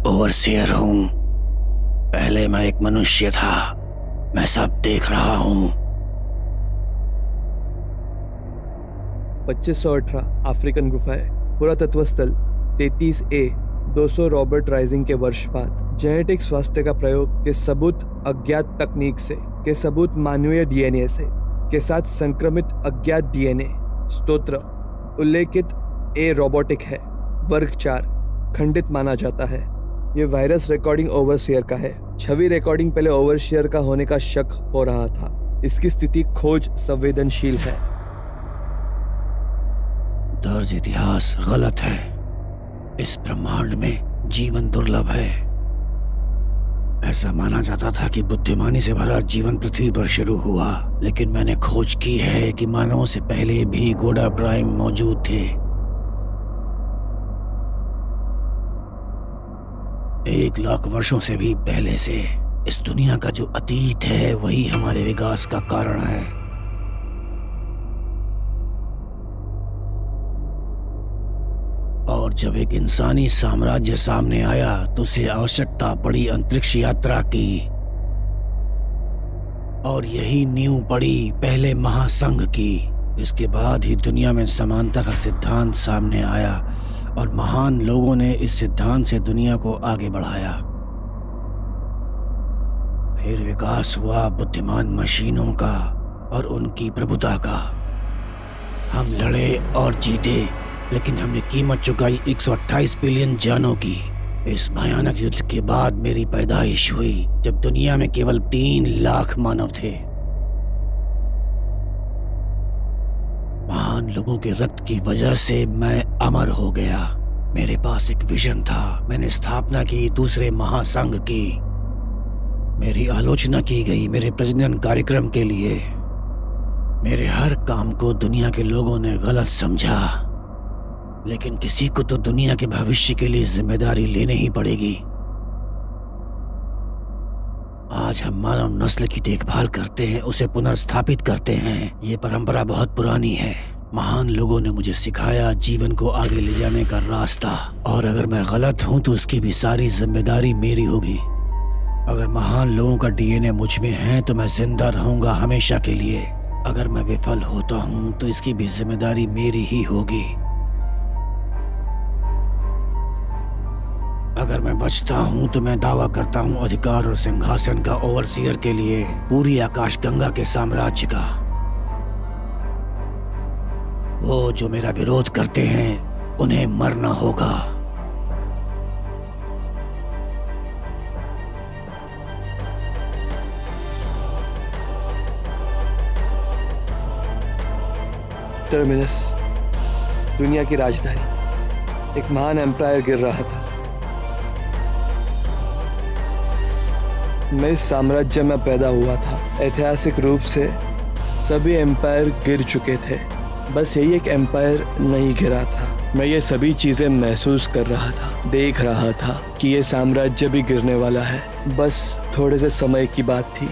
Overseer हूँ। पहले मैं एक मनुष्य था, मैं सब देख रहा हूँ। 2518 अफ्रीकन गुफाएं, पुरातत्व स्थल 33A 200 रॉबर्ट राइजिंग के वर्ष बाद, जेनेटिक स्वास्थ्य का प्रयोग के सबूत अज्ञात तकनीक से, के सबूत मानवीय डीएनए से, के साथ संक्रमित अज्ञात डीएनए, स्तोत्र उल्लेखित ए रोबोटिक है, वर्ग 4 खंडित माना जाता है। ये वायरस रिकॉर्डिंग ओवरसियर का है। छवि रिकॉर्डिंग पहले ओवरसियर का होने का शक हो रहा था। इसकी स्थिति खोज संवेदनशील है। दर्ज इतिहास गलत है। इस ब्रह्मांड में जीवन दुर्लभ है। ऐसा माना जाता था कि बुद्धिमानी से भरा जीवन पृथ्वी पर शुरू हुआ, लेकिन मैंने खोज की है कि मानवों से पहले भी गोडा प्राइम मौजूद थे। 1 लाख वर्षों से भी पहले से। इस दुनिया का जो अतीत है वही हमारे विकास का कारण है। और जब एक इंसानी साम्राज्य सामने आया तो उसे आवश्यकता पड़ी अंतरिक्ष यात्रा की, और यही नींव पड़ी पहले महासंघ की। इसके बाद ही दुनिया में समानता का सिद्धांत सामने आया और महान लोगों ने इस सिद्धांत से दुनिया को आगे बढ़ाया। फिर विकास हुआ बुद्धिमान मशीनों का और उनकी प्रभुता का। हम लड़े और जीते, लेकिन हमने कीमत चुकाई 128 बिलियन जानों की। इस भयानक युद्ध के बाद मेरी पैदाइश हुई, जब दुनिया में केवल 3 लाख मानव थे। महान लोगों के रक्त की वजह से मैं अमर हो गया। मेरे पास एक विजन था। मैंने स्थापना की दूसरे महासंघ की। मेरी आलोचना की गई मेरे प्रजनन कार्यक्रम के लिए। मेरे हर काम को दुनिया के लोगों ने गलत समझा, लेकिन किसी को तो दुनिया के भविष्य के लिए जिम्मेदारी लेनी ही पड़ेगी। आज हम मानव नस्ल की देखभाल करते हैं, उसे पुनर्स्थापित करते हैं। ये परंपरा बहुत पुरानी है। महान लोगों ने मुझे सिखाया जीवन को आगे ले जाने का रास्ता, और अगर मैं गलत हूं तो उसकी भी सारी जिम्मेदारी मेरी होगी। अगर महान लोगों का डीएनए मुझ में है तो मैं जिंदा रहूंगा हमेशा के लिए। अगर मैं विफल होता हूं तो इसकी भी जिम्मेदारी मेरी ही होगी। अगर मैं बचता हूं तो मैं दावा करता हूं अधिकार और सिंहासन का, ओवरसियर के लिए, पूरी आकाशगंगा के साम्राज्य का। वो जो मेरा विरोध करते हैं उन्हें मरना होगा। टर्मिनस, दुनिया की राजधानी। एक महान एम्पायर गिर रहा था। मैं इस साम्राज्य में पैदा हुआ था। ऐतिहासिक रूप से सभी एम्पायर गिर चुके थे, बस यही एक एम्पायर नहीं गिरा था। मैं ये सभी चीजें महसूस कर रहा था, देख रहा था कि ये साम्राज्य भी गिरने वाला है। बस थोड़े से समय की बात थी।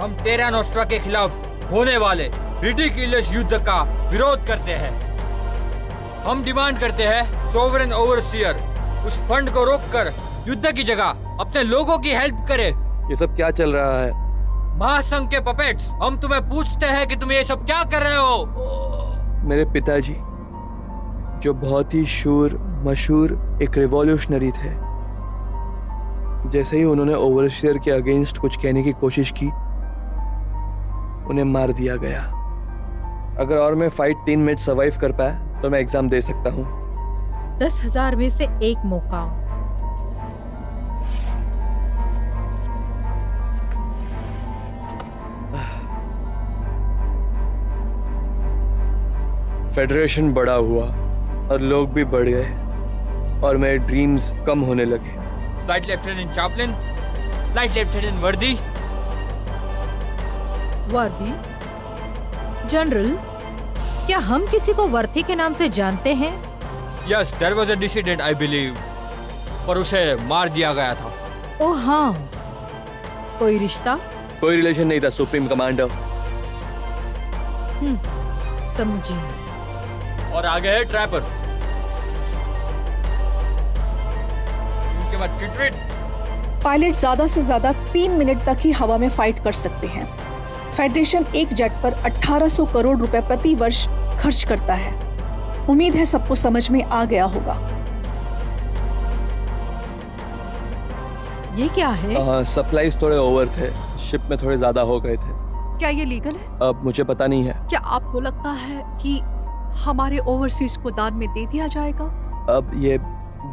हम टेरा नोस्ट्रा के खिलाफ होने वाले रिडिकुलस युद्ध का विरोध करते हैं। हम डिमांड करते हैं सोवरेन ओवरसियर उस फंड को रोककर युद्ध की जगह अपने लोगों की हेल्प करे। ये सब क्या चल रहा है? महासंघ के पपेट्स, हम तुम्हें पूछते हैं कि तुम ये सब क्या कर रहे हो? मेरे पिताजी, जो बहुत ही शूर मशहूर एक रिवॉल्यूशनरी थे, जैसे ही उन्होंने ओवरसियर के अगेंस्ट कुछ कहने की कोशिश की, उन्हें मार दिया गया। अगर और मैं फाइट 3 मिनट सर्वाइव कर पाया तो मैं एग्जाम दे सकता हूँ। 10,000 में से एक मौका। फेडरेशन बड़ा हुआ और लोग भी बढ़ गए और मेरे ड्रीम्स कम होने लगे। Flight lieutenant Chaplin, flight lieutenant वर्दी। वर्दी? जनरल, क्या हम किसी को वर्थी के नाम से जानते हैं? Yes, there was a dissident, I believe. पर उसे मार दिया गया था। ओह हाँ, कोई रिश्ता? कोई रिलेशन नहीं था, सुप्रीम कमांडर। समझी। और आगे है ट्रैपर। उनके बाद टिटरिट। पायलट ज्यादा से ज्यादा 3 मिनट तक ही हवा में फाइट कर सकते हैं। फेडरेशन एक जेट पर 1800 करोड़ रुपए प्रति वर्ष खर्च करता है। उम्मीद है सबको समझ में आ गया होगा। ये क्या है? सप्लाईज थोड़े ओवर थे, शिप में थोड़े ज्यादा हो गए थे। क्या ये लीगल है? अब मुझे पता नहीं है। क्या आपको लगता है कि हमारे ओवरसीज को दान में दे दिया जाएगा? अब ये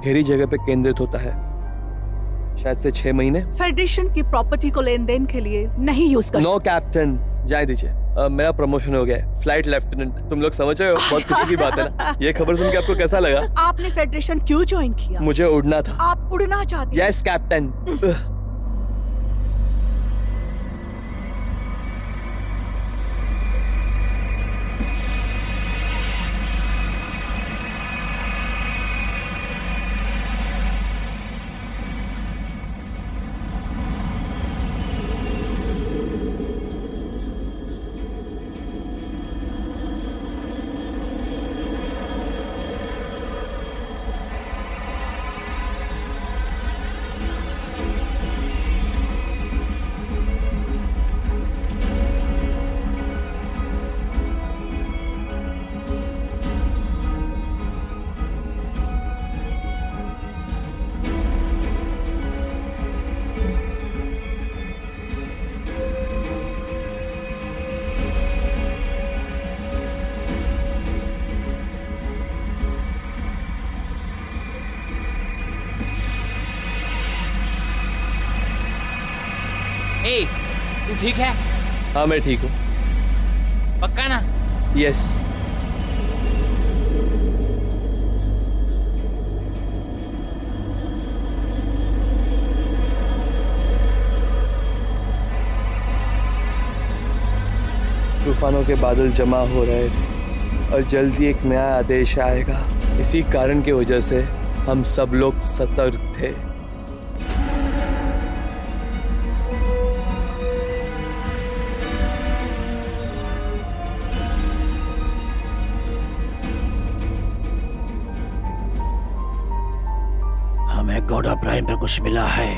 घेरी जगह पे केंद्रित होता है, शायद से 6 महीने। फेडरेशन की प्रॉपर्टी को लेन देन के लिए नहीं यूज कर। नो कैप्टन, जाए दीजिए। मेरा प्रमोशन हो गया है, फ्लाइट लेफ्टिनेंट। तुम लोग समझ रहे हो, बहुत खुशी की बात है ना। ये खबर सुन के आपको कैसा लगा? आपने फेडरेशन क्यों ज्वाइन किया? मुझे उड़ना था। आप उड़ना चाहते? Yes captain. ए, तू ठीक है? हाँ मैं ठीक हूँ। पक्का ना? यस। तूफानों के बादल जमा हो रहे थे और जल्दी एक नया आदेश आएगा। इसी कारण की वजह से हम सब लोग सतर्क थे। हमें गौड़ा प्राइम पर कुछ मिला है,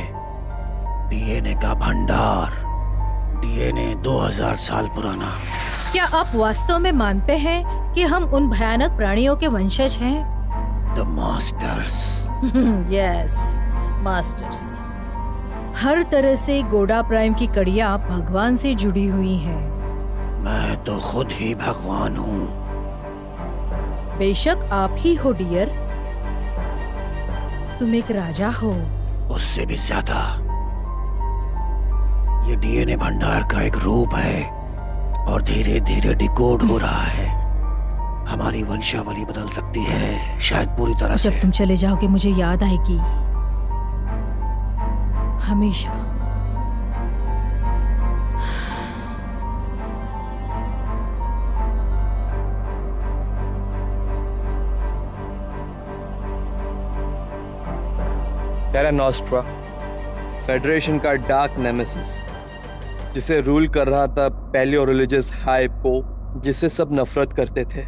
डीएनए का भंडार। डीएनए 2000 साल पुराना। क्या आप वास्तव में मानते हैं कि हम उन भयानक प्राणियों के वंशज हैं? The masters. Yes, masters. हर तरह से गोड़ा प्राइम की कड़ियाँ भगवान से जुड़ी हुई हैं। मैं तो खुद ही भगवान हूँ। बेशक आप ही हो डियर, तुम एक राजा हो। उससे भी ज्यादा। ये डीएनए भंडार का एक रूप है और धीरे धीरे डिकोड हो रहा है। हमारी वंशावली बदल सकती है, शायद पूरी तरह से। जब तुम चले जाओगे मुझे याद आएगी, हमेशा। टेरा नोस्ट्रा, फेडरेशन का डार्क नेमेसिस, जिसे रूल कर रहा था पैलियो रिलीजियस हाई पोप, जिससे सब नफरत करते थे।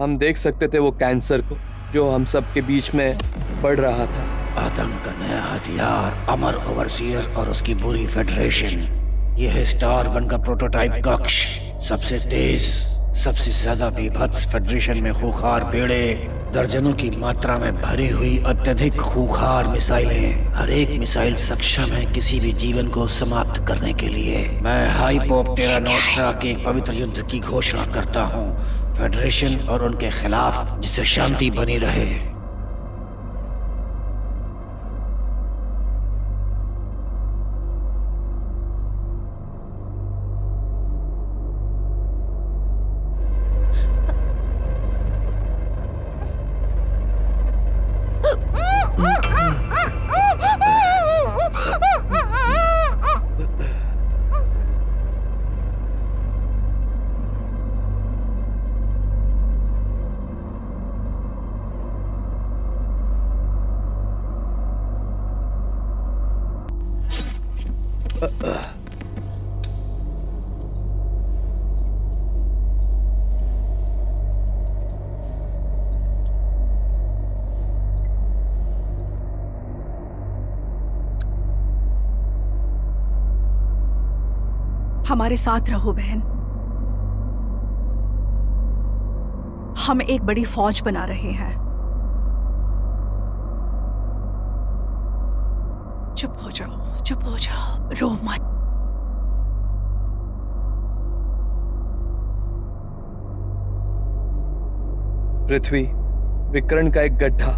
हम देख सकते थे वो कैंसर को जो हम सब के बीच में बढ़ रहा था। आतंक का नया हथियार, अमर ओवरसीयर और उसकी पूरी फेडरेशन। यह है स्टार 1 का प्रोटोटाइप कक्ष। सबसे तेज, सबसे ज्यादा बीभत्स फेडरेशन में खूंखार बेड़े, दर्जनों की मात्रा में भरी हुई अत्यधिक खूंखार मिसाइलें। हर एक मिसाइल सक्षम है किसी भी जीवन को समाप्त करने के लिए। मैं हाई पोप टेरा नोस्ट्रा के एक पवित्र युद्ध की घोषणा करता हूँ, फेडरेशन और उनके खिलाफ, जिससे शांति बनी रहे। हमारे साथ रहो बहन। हम एक बड़ी फौज बना रहे हैं। चुप हो जाओ, चुप हो जाओ, रो मत। पृथ्वी विकर्ण का एक गड्ढा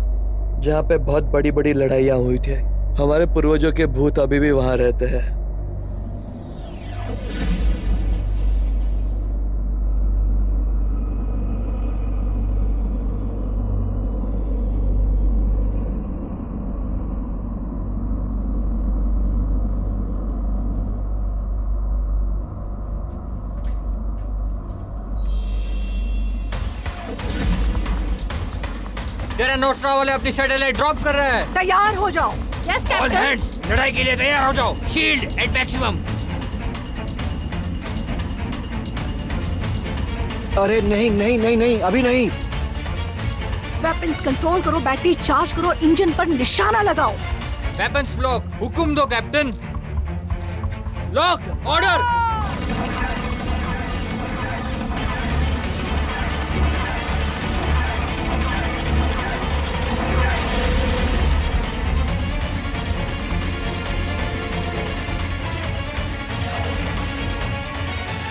जहाँ पे बहुत बड़ी बड़ी लड़ाइयाँ हुई थी। हमारे पूर्वजों के भूत अभी भी वहां रहते हैं। तेरा नोस्ट्रा वाले अपनी सैटेलाइट ड्रॉप कर रहे हैं। तैयार हो जाओ। Yes all captain. हैंड्स लड़ाई के लिए तैयार हो जाओ। Shield at maximum. अरे नहीं नहीं नहीं नहीं, अभी नहीं। वेपन्स कंट्रोल करो, बैटरी चार्ज करो, इंजन पर निशाना लगाओ। Weapons lock. हुक्म दो कैप्टन। Lock order.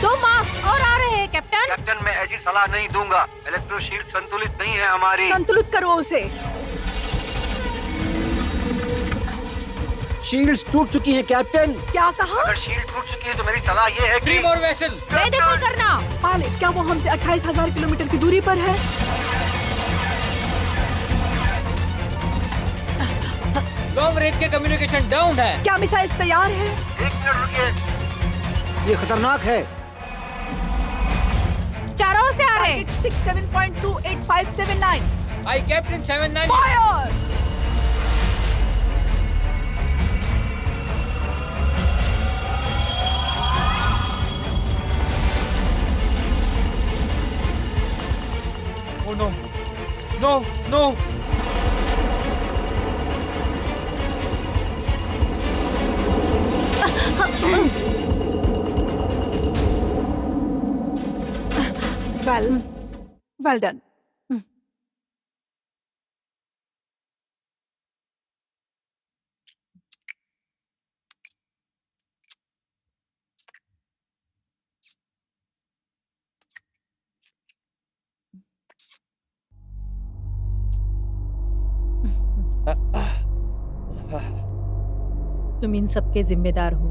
दो मार्क्स और आ रहे हैं कैप्टन। कैप्टन मैं ऐसी सलाह नहीं दूंगा। इलेक्ट्रोशील्ड संतुलित नहीं है हमारी। संतुलित करो उसे। शील्ड्स टूट चुकी हैं कैप्टन। क्या कहा? अगर शील्ड टूट चुकी है तो मेरी सलाह ये है कि 3 more vessel। बेदखल करना। पायलट, क्या वो हमसे 28,000 किलोमीटर की दूरी पर है? लॉन्ग रेंज के कम्युनिकेशन डाउन है। क्या मिसाइल्स तैयार है? 1 मिनट रुकिए। ये खतरनाक है। चारों ओर से आ रहे हैं। 67.28579 aye captain 79। Fire. Oh no, no, no. Well done. तुम इन सब के जिम्मेदार हो।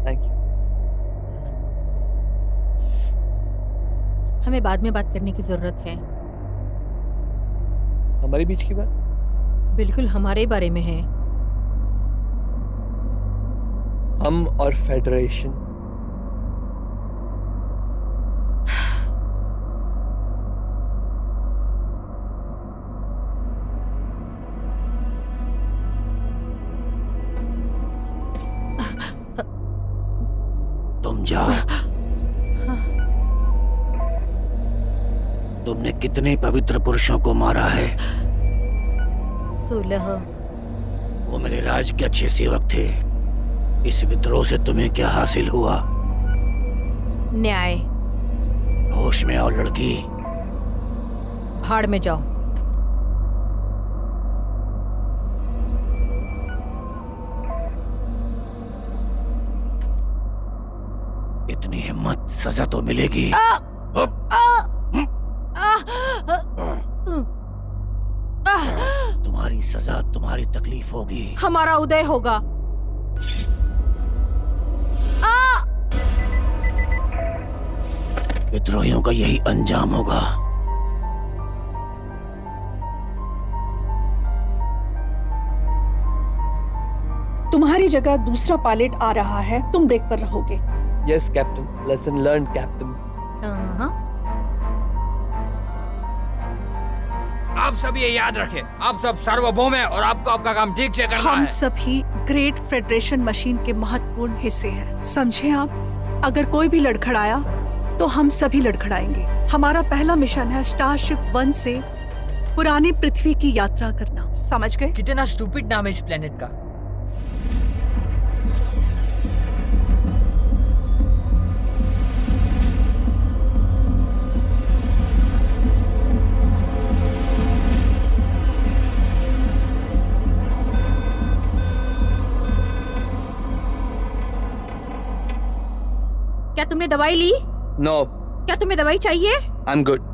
Thank you. हमें बाद में बात करने की जरूरत है। हमारे बीच की बात? बिल्कुल हमारे बारे में है। हम और फेडरेशन। तुम जाओ। तुमने कितने पवित्र पुरुषों को मारा है? 16। वो मेरे राज के अच्छे सेवक थे। इस विद्रोह से तुम्हें क्या हासिल हुआ? न्याय। होश में आओ लड़की। भाड़ में जाओ। इतनी हिम्मत, सजा तो मिलेगी। तुम्हारी सजा तुम्हारी तकलीफ होगी। हमारा उदय होगा। विद्रोहियों का यही अंजाम होगा। तुम्हारी जगह दूसरा पायलट आ रहा है, तुम ब्रेक पर रहोगे। Yes captain. Lesson learn captain. आप सब ये याद रखें, आप सब सार्वभौम हैं और आपको आपका काम ठीक से करना हम है। सभी ग्रेट फेडरेशन मशीन के महत्वपूर्ण हिस्से हैं, समझे आप? अगर कोई भी लड़खड़ाया तो हम सभी लड़खड़ाएंगे। हमारा पहला मिशन है स्टारशिप 1 से पुरानी पृथ्वी की यात्रा करना, समझ गए? कितना स्टूपिड नाम है इस प्लेनेट का। क्या तुमने दवाई ली? नो, क्या तुम्हें दवाई चाहिए? I am good.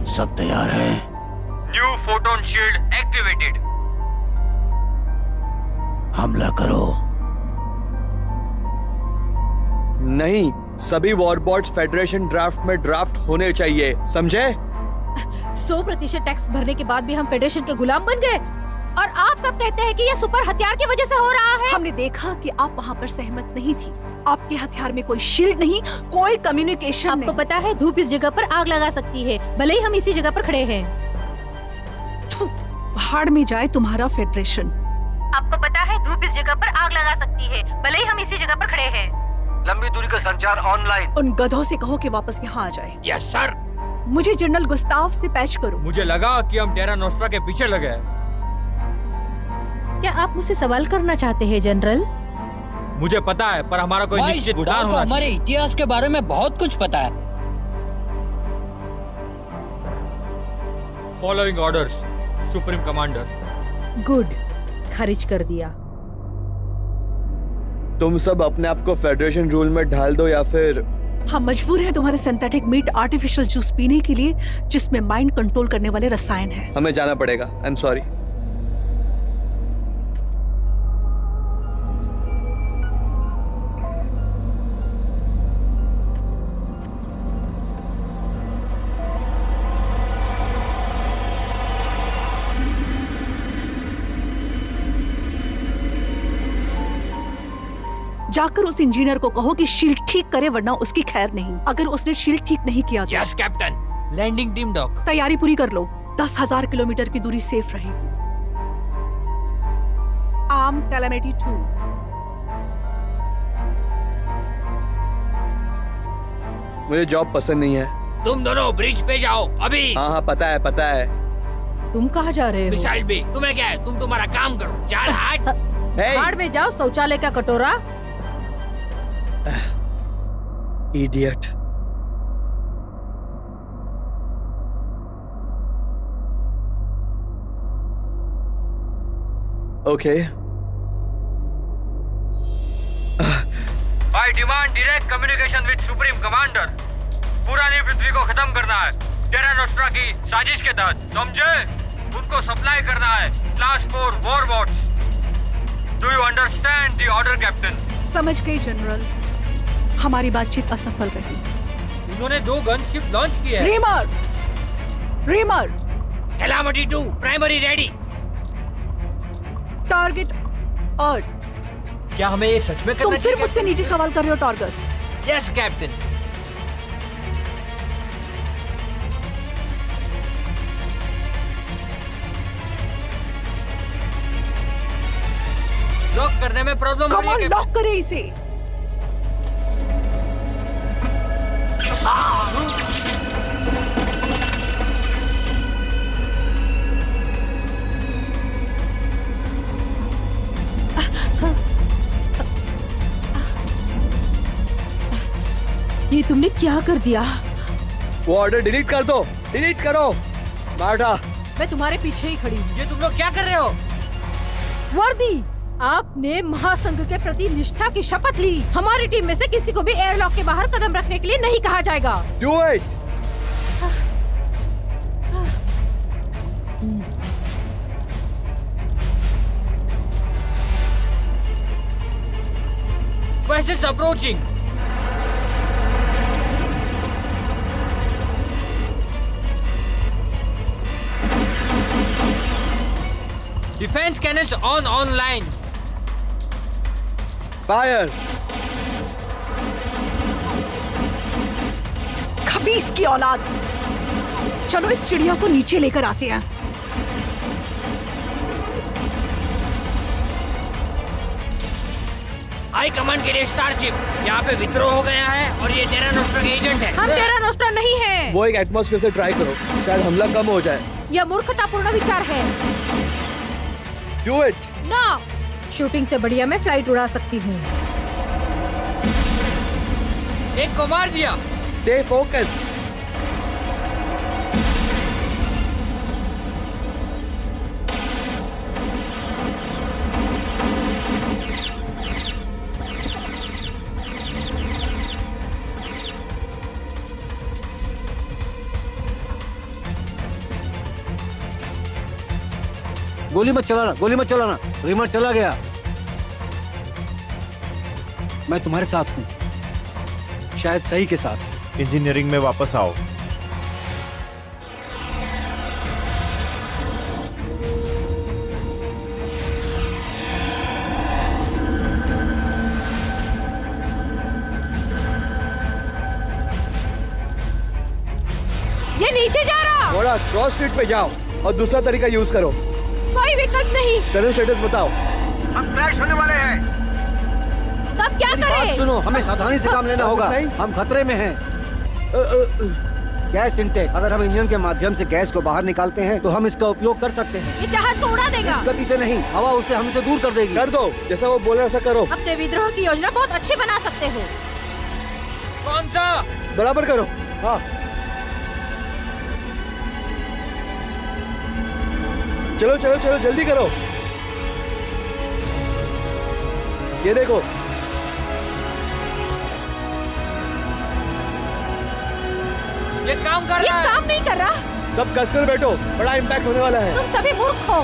सब तैयार है? New photon shield activated. हमला करो। नहीं, सभी वॉरबॉट्स फेडरेशन ड्राफ्ट में ड्राफ्ट होने चाहिए, समझे? 100% टैक्स भरने के बाद भी हम फेडरेशन के गुलाम बन गए और आप सब कहते हैं कि ये सुपर हथियार की वजह से हो रहा है। हमने देखा कि आप वहाँ पर सहमत नहीं थी। आपके हथियार में कोई शील्ड नहीं, कोई कम्युनिकेशन आपको नहीं। पता है धूप इस जगह पर आग लगा सकती है, भले ही हम इसी जगह पर खड़े हैं। थू, भाड़ में जाए तुम्हारा फेडरेशन। आपको पता है धूप इस जगह पर आग लगा सकती है, भले ही हम इसी जगह पर खड़े हैं। लंबी दूरी का संचार ऑनलाइन। उन गधों से कहो कि वापस यहाँ आ जाए। Yes sir. मुझे जनरल गुस्ताव से पैच करो। मुझे लगा कि हम टेरा नोस्ट्रा के पीछे लगे हैं। क्या आप मुझसे सवाल करना चाहते हैं जनरल? मुझे पता है, पर हमारा कोई निश्चित बुढ़ाओ प्लान को होना हमारे चाहिए। इतिहास के बारे में बहुत कुछ पता है। Following orders supreme commander. Good, खारिज कर दिया। तुम सब अपने आप को फेडरेशन रूल में ढाल दो या फिर हम मजबूर हैं तुम्हारे सिंथेटिक मीट आर्टिफिशियल जूस पीने के लिए, जिसमें माइंड कंट्रोल करने वाले रसायन हैं। हमें जाना पड़ेगा। I am sorry. जाकर उस इंजीनियर को कहो कि शील्ड ठीक करे, वरना उसकी खैर नहीं। अगर उसने शील्ड ठीक नहीं किया तो yes captain. Landing team dock. तैयारी पूरी कर लो। 10,000 किलोमीटर की दूरी सेफ रहेगी। Arm calamity 2। मुझे जॉब पसंद नहीं है। तुम दोनों ब्रिज पे जाओ अभी। हाँ हाँ, पता है पता है। तुम कहाँ जा रहे हो? मिसाइल भी। तुम्हें क्या है, तुम तुम्हारा काम करो। चल हट। Hey! भाड़ में जाओ, शौचालय का कटोरा। Idiot. Okay. I demand direct communication with supreme commander. पुरानी पृथ्वी को खत्म करना है टेरा नोस्ट्रा की साजिश के तहत, समझे? उनको सप्लाई करना है class 4 warbots. Do you understand the order captain? समझ गई जनरल। हमारी बातचीत असफल रही। उन्होंने 2 गनशिप लॉन्च किए हैं। Reamer, Reamer, Calamity 2 primary ready. Target Earth. क्या हमें ये सच में करना तुम चाहिए? फिर मुझसे नीचे सवाल कर रहे हो टॉर्गस। Yes captain. लॉक करने में प्रॉब्लम हो कम रही ऑन, है लॉक करे इसे। ये तुमने क्या कर दिया? वो ऑर्डर डिलीट कर दो, डिलीट करो। मार्टा, मैं तुम्हारे पीछे ही खड़ी हूँ। ये तुम लोग क्या कर रहे हो? वर्दी, आपने महासंघ के प्रति निष्ठा की शपथ ली। हमारी टीम में से किसी को भी एयरलॉक के बाहर कदम रखने के लिए नहीं कहा जाएगा। Do it. Vessels approaching. Defence cannons on line. Fire. खबीस की औलाद, चलो इस चिड़िया को नीचे लेकर आते हैं। हाई कमांड के लिए स्टारशिप, यहाँ पे विद्रोह हो गया है और ये टेरा नोस्ट्रा के एजेंट है। हम टेरा नोस्ट्रा नहीं है। वो एक एटमॉस्फेयर से ट्राई करो, शायद हमला कम हो जाए। यह मूर्खतापूर्ण विचार है। Do it. नो, शूटिंग से बढ़िया मैं फ्लाइट उड़ा सकती हूँ। एक को मार दिया। Stay focused. गोली मत चलाना, गोली मत चलाना। रिमोट चला गया। मैं तुम्हारे साथ हूं, शायद सही के साथ। इंजीनियरिंग में वापस आओ। ये नीचे जा रहा। थोड़ा क्रॉस स्ट्रीट पे जाओ और दूसरा तरीका यूज करो। कोई विकल्प नहीं। करंट स्टेटस बताओ। हम क्रैश होने वाले हैं। तब क्या बात करें? सुनो, हमें सावधानी से काम लेना होगा। नहीं। हम खतरे में हैं। गैस इंटेक, अगर हम इंजन के माध्यम से गैस को बाहर निकालते हैं तो हम इसका उपयोग कर सकते हैं। ये जहाज को उड़ा देगा। इस गति से नहीं, हवा उसे हमसे दूर कर देगी। कर दो, जैसा वो बोल रहा ऐसा करो। अपने विद्रोह की योजना बहुत अच्छी बना सकते हो। कौन सा? बराबर करो। हाँ, चलो चलो चलो, जल्दी करो। ये देखो, ये काम कर ये रहा है। काम नहीं कर रहा। सब कसकर बैठो, बड़ा इम्पैक्ट होने वाला है। तुम सभी मूर्ख हो।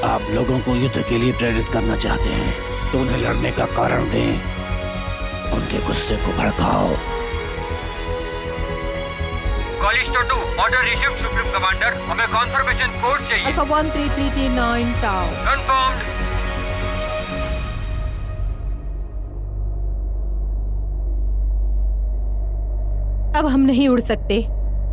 आप लोगों को युद्ध के लिए प्रेरित करना चाहते हैं तो उन्हें लड़ने का कारण दें, उनके गुस्से को भड़काओ। कॉलिस्टो 2, ऑर्डर रिसीव सुप्रीम कमांडर। हमें कॉन्फर्मेशन कोड चाहिए। Alpha 13339 tau. कंफर्म्ड। अब हम नहीं उड़ सकते।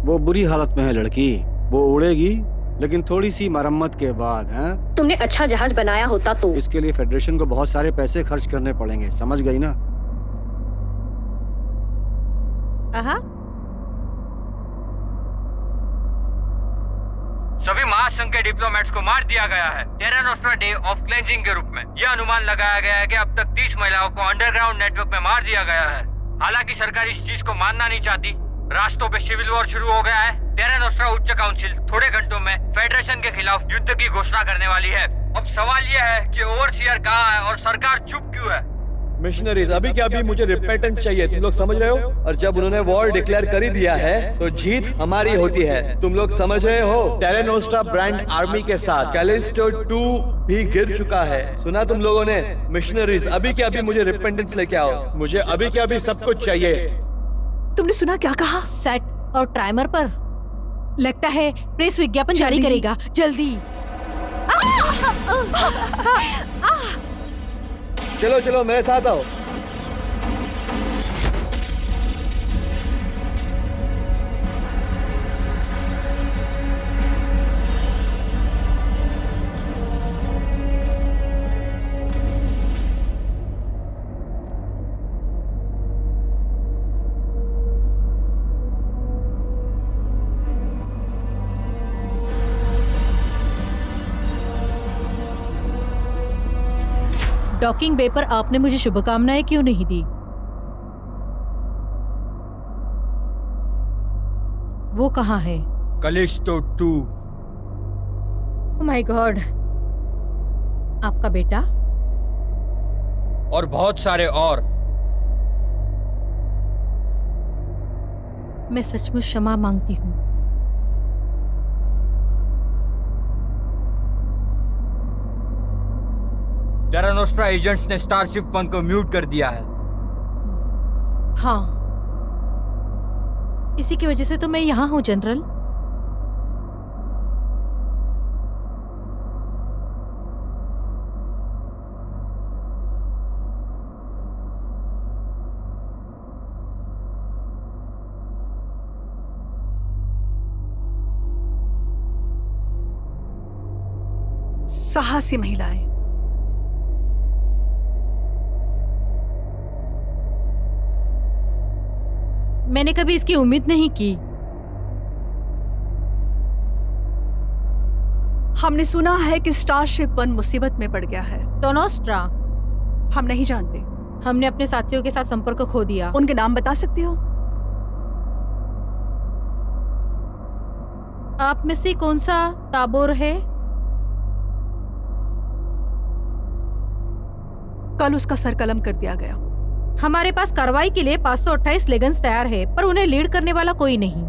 वो बुरी हालत में है लड़की, वो उड़ेगी लेकिन थोड़ी सी मरम्मत के बाद। हैं? तुमने अच्छा जहाज बनाया होता तो। इसके लिए फेडरेशन को बहुत सारे पैसे खर्च करने पड़ेंगे, समझ गई ना? आहा, सभी महासंघ के डिप्लोमेट्स को मार दिया गया है टेरा नोस्ट्रा डे ऑफ क्लेंजिंग के रूप में। यह अनुमान लगाया गया है कि अब तक 30 महिलाओं को अंडरग्राउंड नेटवर्क में मार दिया गया है। हालांकि सरकार इस चीज को मानना नहीं चाहती। रास्तों पे सिविल वॉर शुरू हो गया है। टेरा नोस्ट्रा उच्च काउंसिल थोड़े घंटों में फेडरेशन के खिलाफ युद्ध की घोषणा करने वाली है। अब सवाल यह है कि ओवरसीयर कहाँ है और सरकार चुप क्यों है? मिशनरीज, अभी क्या अभी मुझे रिपेटेंस चाहिए, तुम लोग समझ रहे हो? और जब उन्होंने वॉर डिक्लेयर कर ही दिया है तो जीत हमारी होती है, तुम लोग समझ रहे हो? टेरा नोस्ट्रा ब्रांड आर्मी के साथ कैलिस्टो 2 भी गिर चुका है। सुना तुम लोगों ने? मिशनरीज, अभी क्या अभी मुझे रिपेटेंस लेके आओ। मुझे अभी क्या अभी सब कुछ चाहिए। तुमने सुना क्या कहा? सेट और टाइमर पर लगता है प्रेस विज्ञापन जारी जल्दी। करेगा। जल्दी। चलो चलो, मेरे साथ आओ। डॉकिंग बे पर आपने मुझे शुभकामनाएं क्यों नहीं दी? वो कहाँ है? कलिस्टो 2। माय गॉड, आपका बेटा? और बहुत सारे और। मैं सचमुच क्षमा मांगती हूँ। टेरा नोस्ट्रा एजेंट्स ने स्टारशिप 1 को म्यूट कर दिया है। हाँ, इसी की वजह से तो मैं यहाँ हूँ जनरल। साहसी महिलाएं। मैंने कभी इसकी उम्मीद नहीं की। हमने सुना है कि स्टारशिप 1 मुसीबत में पड़ गया है। टोनोस्ट्रा। हम नहीं जानते। हमने अपने साथियों के साथ संपर्क खो दिया। उनके नाम बता सकते हो? आप में से कौन सा ताबोर है? कल उसका सर कलम कर दिया गया। हमारे पास कार्रवाई के लिए 528 लेगन्स तैयार है, पर उन्हें लीड करने वाला कोई नहीं।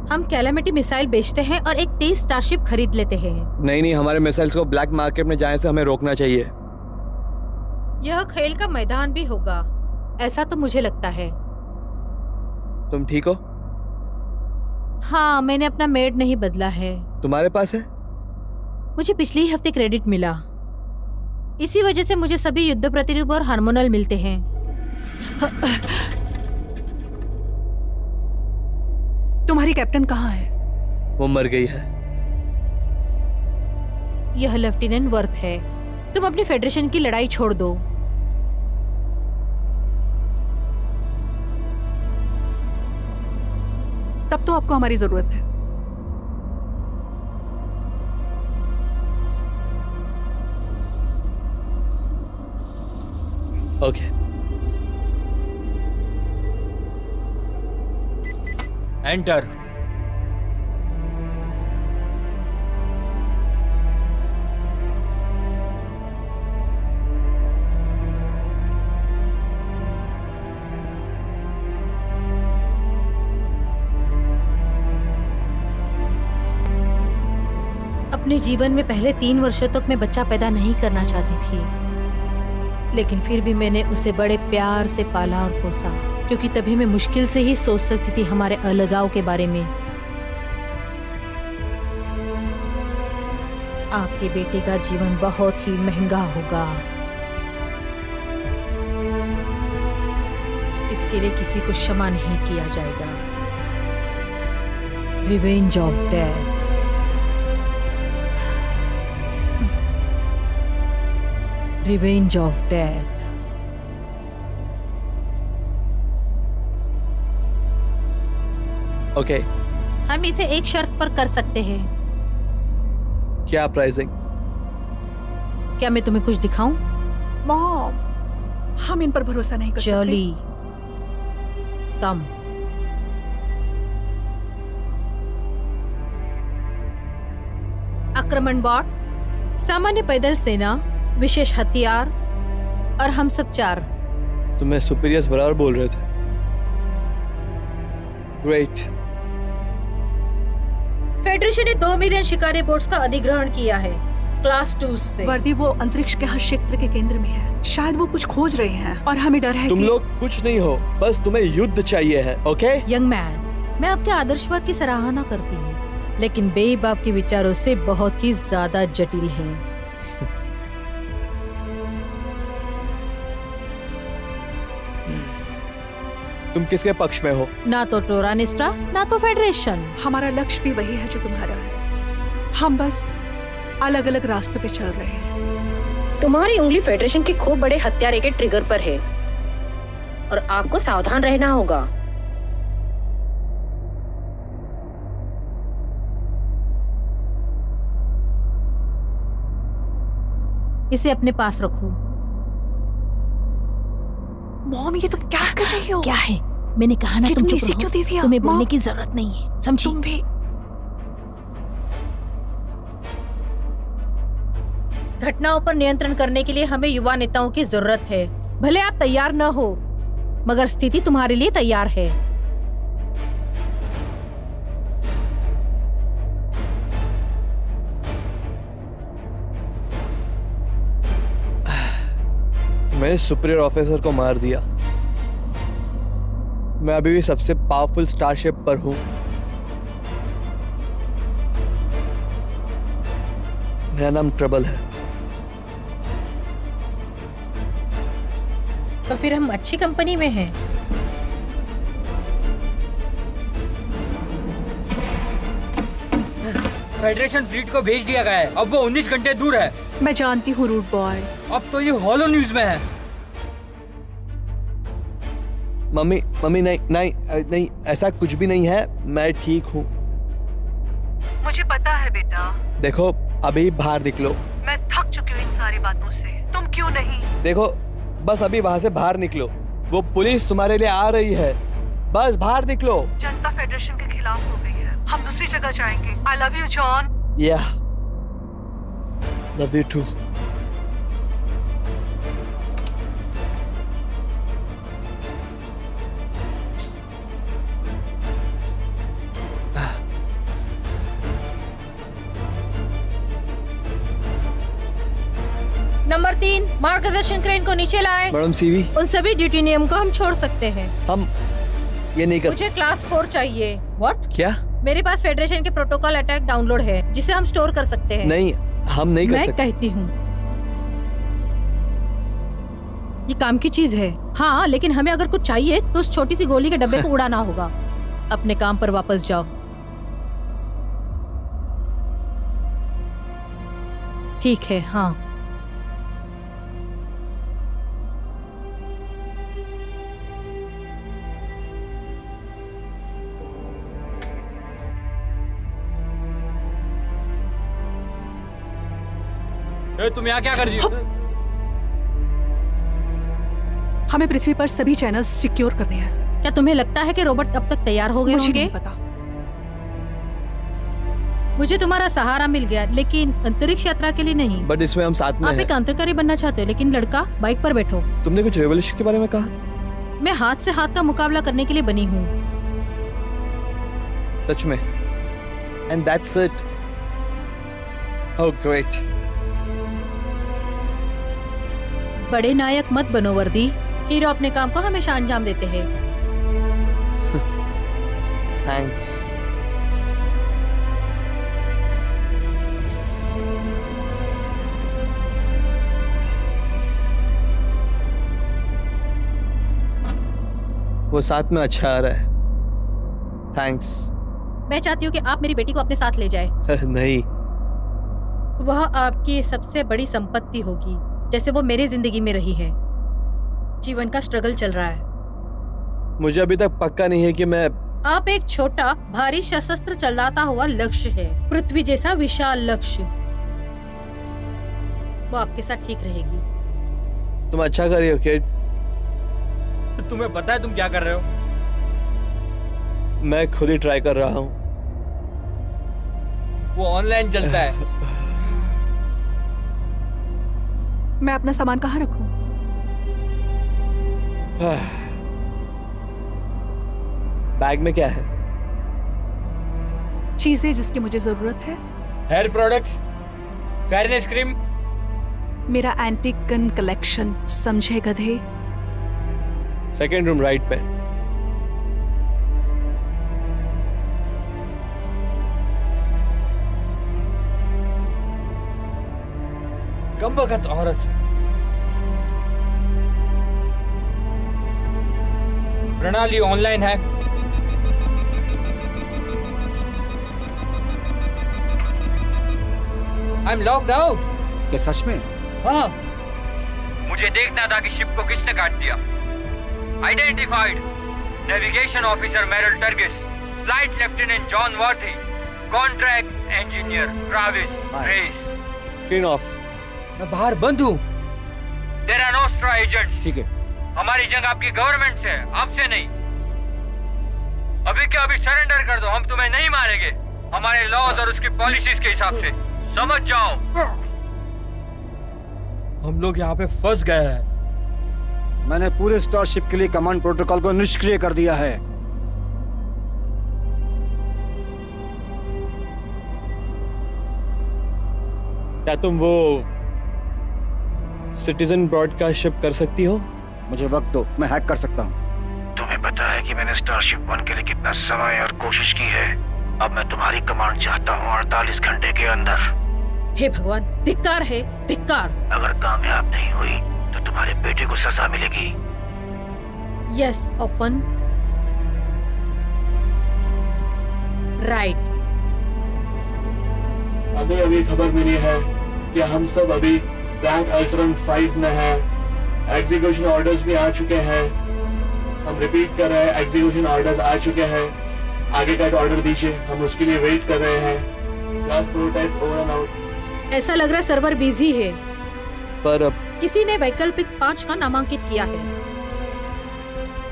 हम कैलामिटी मिसाइल बेचते हैं और एक 23 स्टारशिप खरीद लेते हैं। नहीं, हमारे मिसाइल्स को ब्लैक मार्केट में जाने से हमें रोकना चाहिए। यह खेल का मैदान भी होगा, ऐसा तो मुझे लगता है। तुम ठीक हो? हाँ, मैंने अपना मेड नहीं बदला है। तुम्हारे पास है? मुझे पिछले हफ्ते क्रेडिट मिला। इसी वजह से मुझे सभी युद्ध प्रतिरूप और हार्मोनल मिलते हैं। तुम्हारी कैप्टन कहाँ है? वो मर गई है। यह लेफ्टिनेंट वर्थ है। तुम अपनी फेडरेशन की लड़ाई छोड़ दो। तब तो आपको हमारी जरूरत है। ओके। एंटर। अपने जीवन में पहले 3 वर्षों तक मैं बच्चा पैदा नहीं करना चाहती थी, लेकिन फिर भी मैंने उसे बड़े प्यार से पाला और पोसा, क्योंकि तभी मैं मुश्किल से ही सोच सकती थी हमारे अलगाव के बारे में। आपके बेटे का जीवन बहुत ही महंगा होगा। इसके लिए किसी को क्षमा नहीं किया जाएगा। Revenge of death. Revenge of death. Okay. हम इसे एक शर्त पर कर सकते हैं। क्या प्राइसिंग? क्या मैं तुम्हें कुछ दिखाऊं? मॉम, हम इन पर भरोसा नहीं कर सकते। जॉली, कम। आक्रमण बॉट, सामान्य पैदल सेना, विशेष हथियार और हम सब 4। तुम्हें सुपीरियर्स बराबर बोल रहे थे। ग्रेट। फेडरेशन ने 2 मिलियन शिकारी बोट्स का अधिग्रहण किया है, क्लास 2 से। वर्दी, वो अंतरिक्ष के हर क्षेत्र के केंद्र में है। शायद वो कुछ खोज रहे हैं और हमें डर है तुम कि... लोग कुछ नहीं हो, बस तुम्हें युद्ध चाहिए है। ओके? यंग मैन, मैं आपके आदर्शवाद की सराहना करती हूँ, लेकिन बेईब आपके विचारों से बहुत ही ज्यादा जटिल है। तुम किसके पक्ष में हो? ना तो टोरानिस्ट्रा, ना तो फेडरेशन। हमारा लक्ष्य भी वही है जो तुम्हारा है। हम बस अलग अलग रास्तों पे चल रहे हैं। तुम्हारी उंगली फेडरेशन के खूब बड़े हत्यारे के ट्रिगर पर है और आपको सावधान रहना होगा। इसे अपने पास रखो। मॉम, ये तुम क्या कर रही हो? क्या है? मैंने कहा ना, ये तुम तुमने चुप इसे रहो। क्यों दे दिया? तुम्हें बोलने मॉम, की जरूरत नहीं है, समझी? तुम भी। घटनाओं पर नियंत्रण करने के लिए हमें युवा नेताओं की जरूरत है। भले आप तैयार न हो, मगर स्थिति तुम्हारे लिए तैयार है। मैंने सुपीरियर ऑफिसर को मार दिया। मैं अभी भी सबसे पावरफुल स्टारशिप पर हूं। मेरा नाम ट्रबल है। तो फिर हम अच्छी कंपनी में हैं। फेडरेशन फ्लीट को भेज दिया गया है। अब वो 19 घंटे दूर है। मैं जानती हूँ रूट बॉय। अब तो ये हॉलो न्यूज में है। मम्मी मम्मी नहीं नहीं नहीं, ऐसा कुछ भी नहीं है। मैं ठीक हूँ। मुझे पता है बेटा। देखो अभी बाहर निकलो। मैं थक चुकी हूँ इन सारी बातों से। तुम क्यों नहीं? देखो बस अभी वहां से बाहर निकलो। वो पुलिस तुम्हारे लिए आ रही है। बस बाहर निकलो। जनता फेडरेशन के खिलाफ हो गई है। हम दूसरी जगह जाएंगे। I love you John. या लव यू टू। नंबर 3, मार्गदर्शन क्रेन को नीचे लाए। मैडम सीवी, उन सभी ड्यूटी नियम को हम छोड़ सकते हैं। हम ये नहीं कर मुझे क्लास 4 चाहिए। व्हाट? क्या? मेरे पास फेडरेशन के प्रोटोकॉल अटैक डाउनलोड है जिसे हम स्टोर कर सकते हैं। नहीं, हम नहीं कर मैं सकते। कहती हूँ ये काम की चीज है। हाँ, लेकिन हमें अगर कुछ चाहिए तो उस छोटी सी गोली के डब्बे को उड़ाना होगा। अपने काम पर वापस जाओ। ठीक है। हाँ, तुम यहाँ क्या कर रही हो? हमें पृथ्वी पर सभी चैनल सिक्योर करने हैं। क्या तुम्हें लगता है कि रोबोट अब तक तैयार हो गए मुझे होंगे? नहीं पता। मुझे तुम्हारा सहारा मिल गया, लेकिन अंतरिक्ष यात्रा के लिए नहीं। बट इसमें हम साथ में आप हैं। एक अंतरिक्षकारी बनना चाहते हो, लेकिन लड़का बाइक पर बैठो। तुमने कुछ रेवोल्यूशन के बारे में कहा? मैं हाथ से हाथ का मुकाबला करने के लिए बनी हूँ। सच में? And that's it? Oh great. बड़े नायक मत बनो वर्दी। हीरो अपने काम को हमेशा अंजाम देते हैं। थैंक्स। वो साथ में अच्छा आ रहा है। थैंक्स। मैं चाहती हूँ कि आप मेरी बेटी को अपने साथ ले जाए। नहीं। वह आपकी सबसे बड़ी संपत्ति होगी, जैसे वो मेरी जिंदगी में रही है। जीवन का स्ट्रगल चल रहा है। मुझे अभी तक पक्का नहीं है कि मैं आप एक छोटा भारी सशस्त्र चलाता हुआ लक्ष्य है, पृथ्वी जैसा विशाल लक्ष्य। वो आपके साथ ठीक रहेगी। तुम अच्छा कर रही हो किड। तुम्हें पता है तुम क्या कर रहे हो? मैं खुद ही ट्राई कर रहा हूँ। वो ऑनलाइन चलता है। मैं अपना सामान कहाँ रखूं? बैग में क्या है? चीजें जिसकी मुझे जरूरत है। Hair products, fairness cream. मेरा एंटीक गन कलेक्शन, समझे गधे? सेकेंड रूम राइट में। कम वक्त औरत। प्रणाली ऑनलाइन है। I am locked out. क्या सच में? हाँ, मुझे देखना था कि शिप को किसने काट दिया। Identified navigation officer Meryl Turgis, flight lieutenant John Worthy, contract engineer Travis Race. Screen off. मैं बाहर बंद हूँ। तेरा नोस्ट्रा एजेंट्स। ठीक है। हमारी जंग आपकी गवर्नमेंट से है, आपसे नहीं। अभी क्या अभी सरेंडर कर दो, हम तुम्हें नहीं मारेंगे। हमारे लॉज और उसकी पॉलिसीज के हिसाब से समझ जाओ। हम लोग यहाँ पे फंस गए हैं। मैंने पूरे स्टारशिप के लिए कमांड प्रोटोकॉल को निष्क्रिय कर दिया है। क्या तुम वो सिटीजन ब्रॉडकास्ट शिप कर सकती हो? मुझे वक्त दो, मैं हैक कर सकता हूँ। तुम्हें पता है कि मैंने स्टारशिप 1 के लिए कितना समय और कोशिश की है। अब मैं तुम्हारी कमांड चाहता हूँ 48 घंटे के अंदर। हे भगवान, धिक्कार है, धिक्कार। अगर कामयाब नहीं हुई तो तुम्हारे बेटे को सजा मिलेगी। Yes, often right. अभी अभी खबर मिली है कि हम सब अभी ब्लैक अल्ट्रॉन 5 में हैं। एग्जीक्यूशन ऑर्डर्स भी आ चुके हैं। हम रिपीट कर रहे हैं, एग्जीक्यूशन ऑर्डर्स आ चुके हैं। आगे का ऑर्डर दीजिए, हम उसके लिए वेट कर रहे हैं। Last prototype over and out. ऐसा लग रहा है सर्वर बिजी है। पर अब किसी ने वैकल्पिक 5 का नामांकित किया है।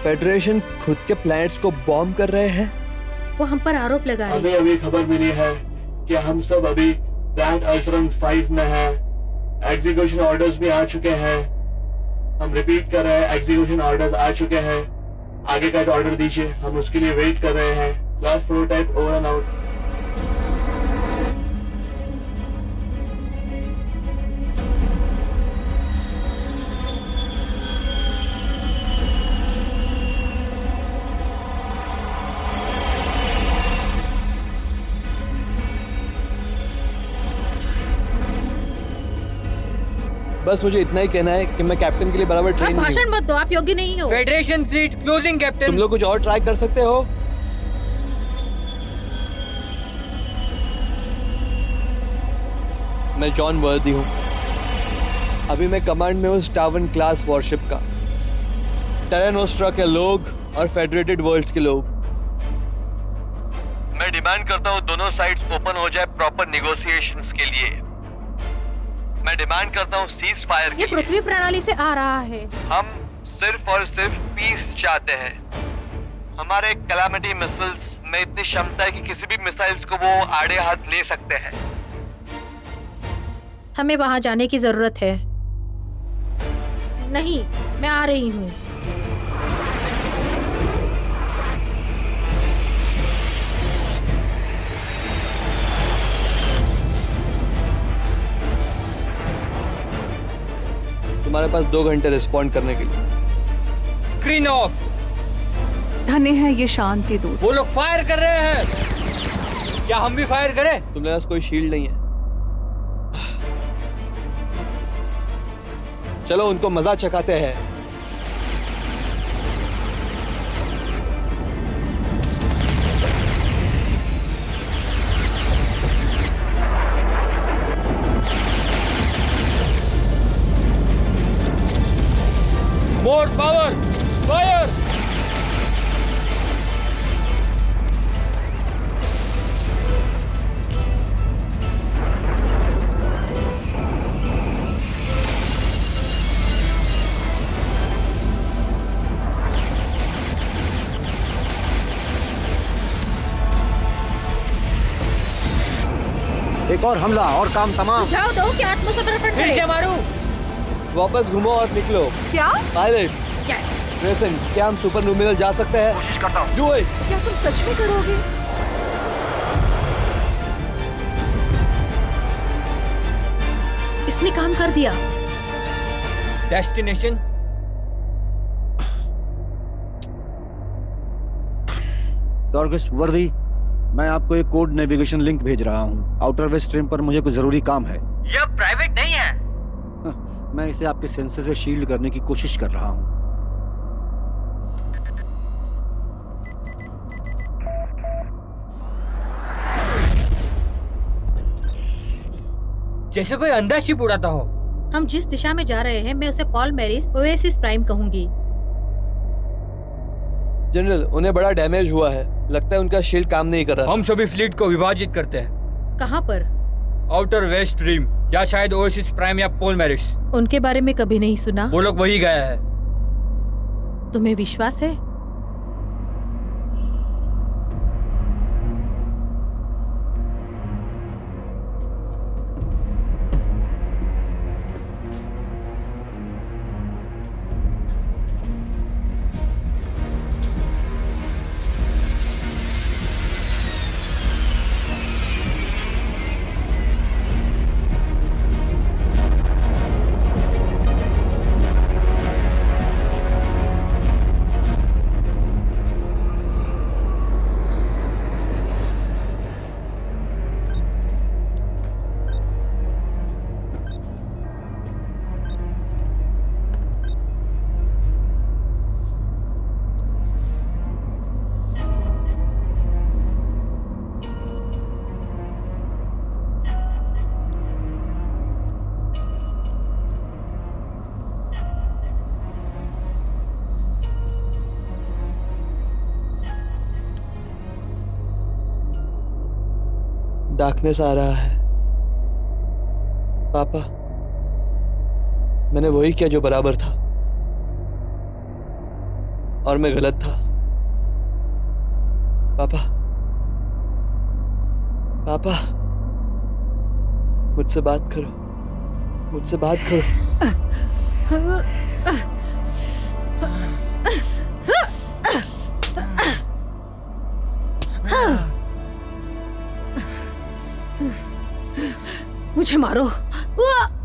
फेडरेशन खुद के प्लैनेट्स को बॉम्ब कर रहे हैं। वो हम पर आरोप लगा रहे अभी हैं। अभी खबर मिली है कि हम सब अभी ब्लैक अल्ट्रॉन 5 में हैं। एग्जीक्यूशन ऑर्डर्स भी आ चुके हैं। हम रिपीट कर रहे हैं, एग्जीक्यूशन ऑर्डर्स आ चुके हैं। आगे का ऑर्डर दीजिए, हम उसके लिए वेट कर रहे हैं। Last prototype over and out. बस मुझे इतना ही कहना है कि मैं कैप्टन के लिए बराबर आप ट्रेन नहीं हूँ। भाषण मत दो, आप योग्य नहीं हो। फेडरेशन सीट क्लोजिंग तुम कैप्टन। लोग कुछ और ट्राई कर सकते हो। मैं जॉन वर्दी हूँ। अभी मैं कमांड में हूँ स्टावन क्लास वॉरशिप का। टेरा नोस्ट्रा के लोग और फेडरेटेड वर्ल्ड्स के लोग। मैं डिमांड करता हूँ दोनों साइड्स ओपन हो जाए प्रॉपर निगोशिएशंस के लिए। मैं डिमांड करता हूँ सीज फायर ये के लिए। पृथ्वी प्रणाली से आ रहा है। हम सिर्फ और सिर्फ पीस चाहते हैं। हमारे कैलामिटी मिसाइल्स में इतनी क्षमता है कि किसी भी मिसाइल्स को वो आड़े हाथ ले सकते हैं। हमें वहां जाने की जरूरत है। नहीं, मैं आ रही हूँ। तुम्हारे पास 2 घंटे रिस्पॉन्ड करने के लिए। Screen of. धन्य है ये शांति दूत। वो लोग फायर कर रहे हैं। क्या हम भी फायर करें? तुम्हारे पास कोई शील्ड नहीं है। चलो उनको मजा चखाते हैं। More power, fire. एक और हमला और काम तमाम। जाओ दो कि आत्मसमर्पण फिर से करें। मारू। वापस घूमो और निकलो। क्या पायलट, Yes! ग्रेसन, क्या हम सुपर न्यूमिनल जा सकते हैं? कोशिश करता हूँ। Do it! क्या तुम सच में करोगे? इसने काम कर दिया। डेस्टिनेशन डॉर्गस वर्दी, मैं आपको एक कोड नेविगेशन लिंक भेज रहा हूँ। आउटर वेस्ट रिम पर मुझे कुछ जरूरी काम है। यह प्राइवेट नहीं है। मैं इसे आपके सेंसर से शील्ड करने की कोशिश कर रहा हूँ। जैसे कोई अंधा शिप उड़ाता हो। हम जिस दिशा में जा रहे हैं, मैं उसे पॉल मैरिस ओएसिस प्राइम कहूंगी। जनरल, उन्हें बड़ा डैमेज हुआ है। लगता है उनका शील्ड काम नहीं कर रहा। हम सभी फ्लीट को विभाजित करते हैं। कहाँ पर? आउटर वेस्ट रिम या शायद ओएसिस प्राइम या पोल मैरिस। उनके बारे में कभी नहीं सुना। वो लोग वही गया है। तुम्हें विश्वास है? डार्कनेस आ रहा है। पापा, मैंने वही किया जो बराबर था और मैं गलत था। पापा, पापा, मुझसे बात करो, मुझसे बात करो। मुझे मारो।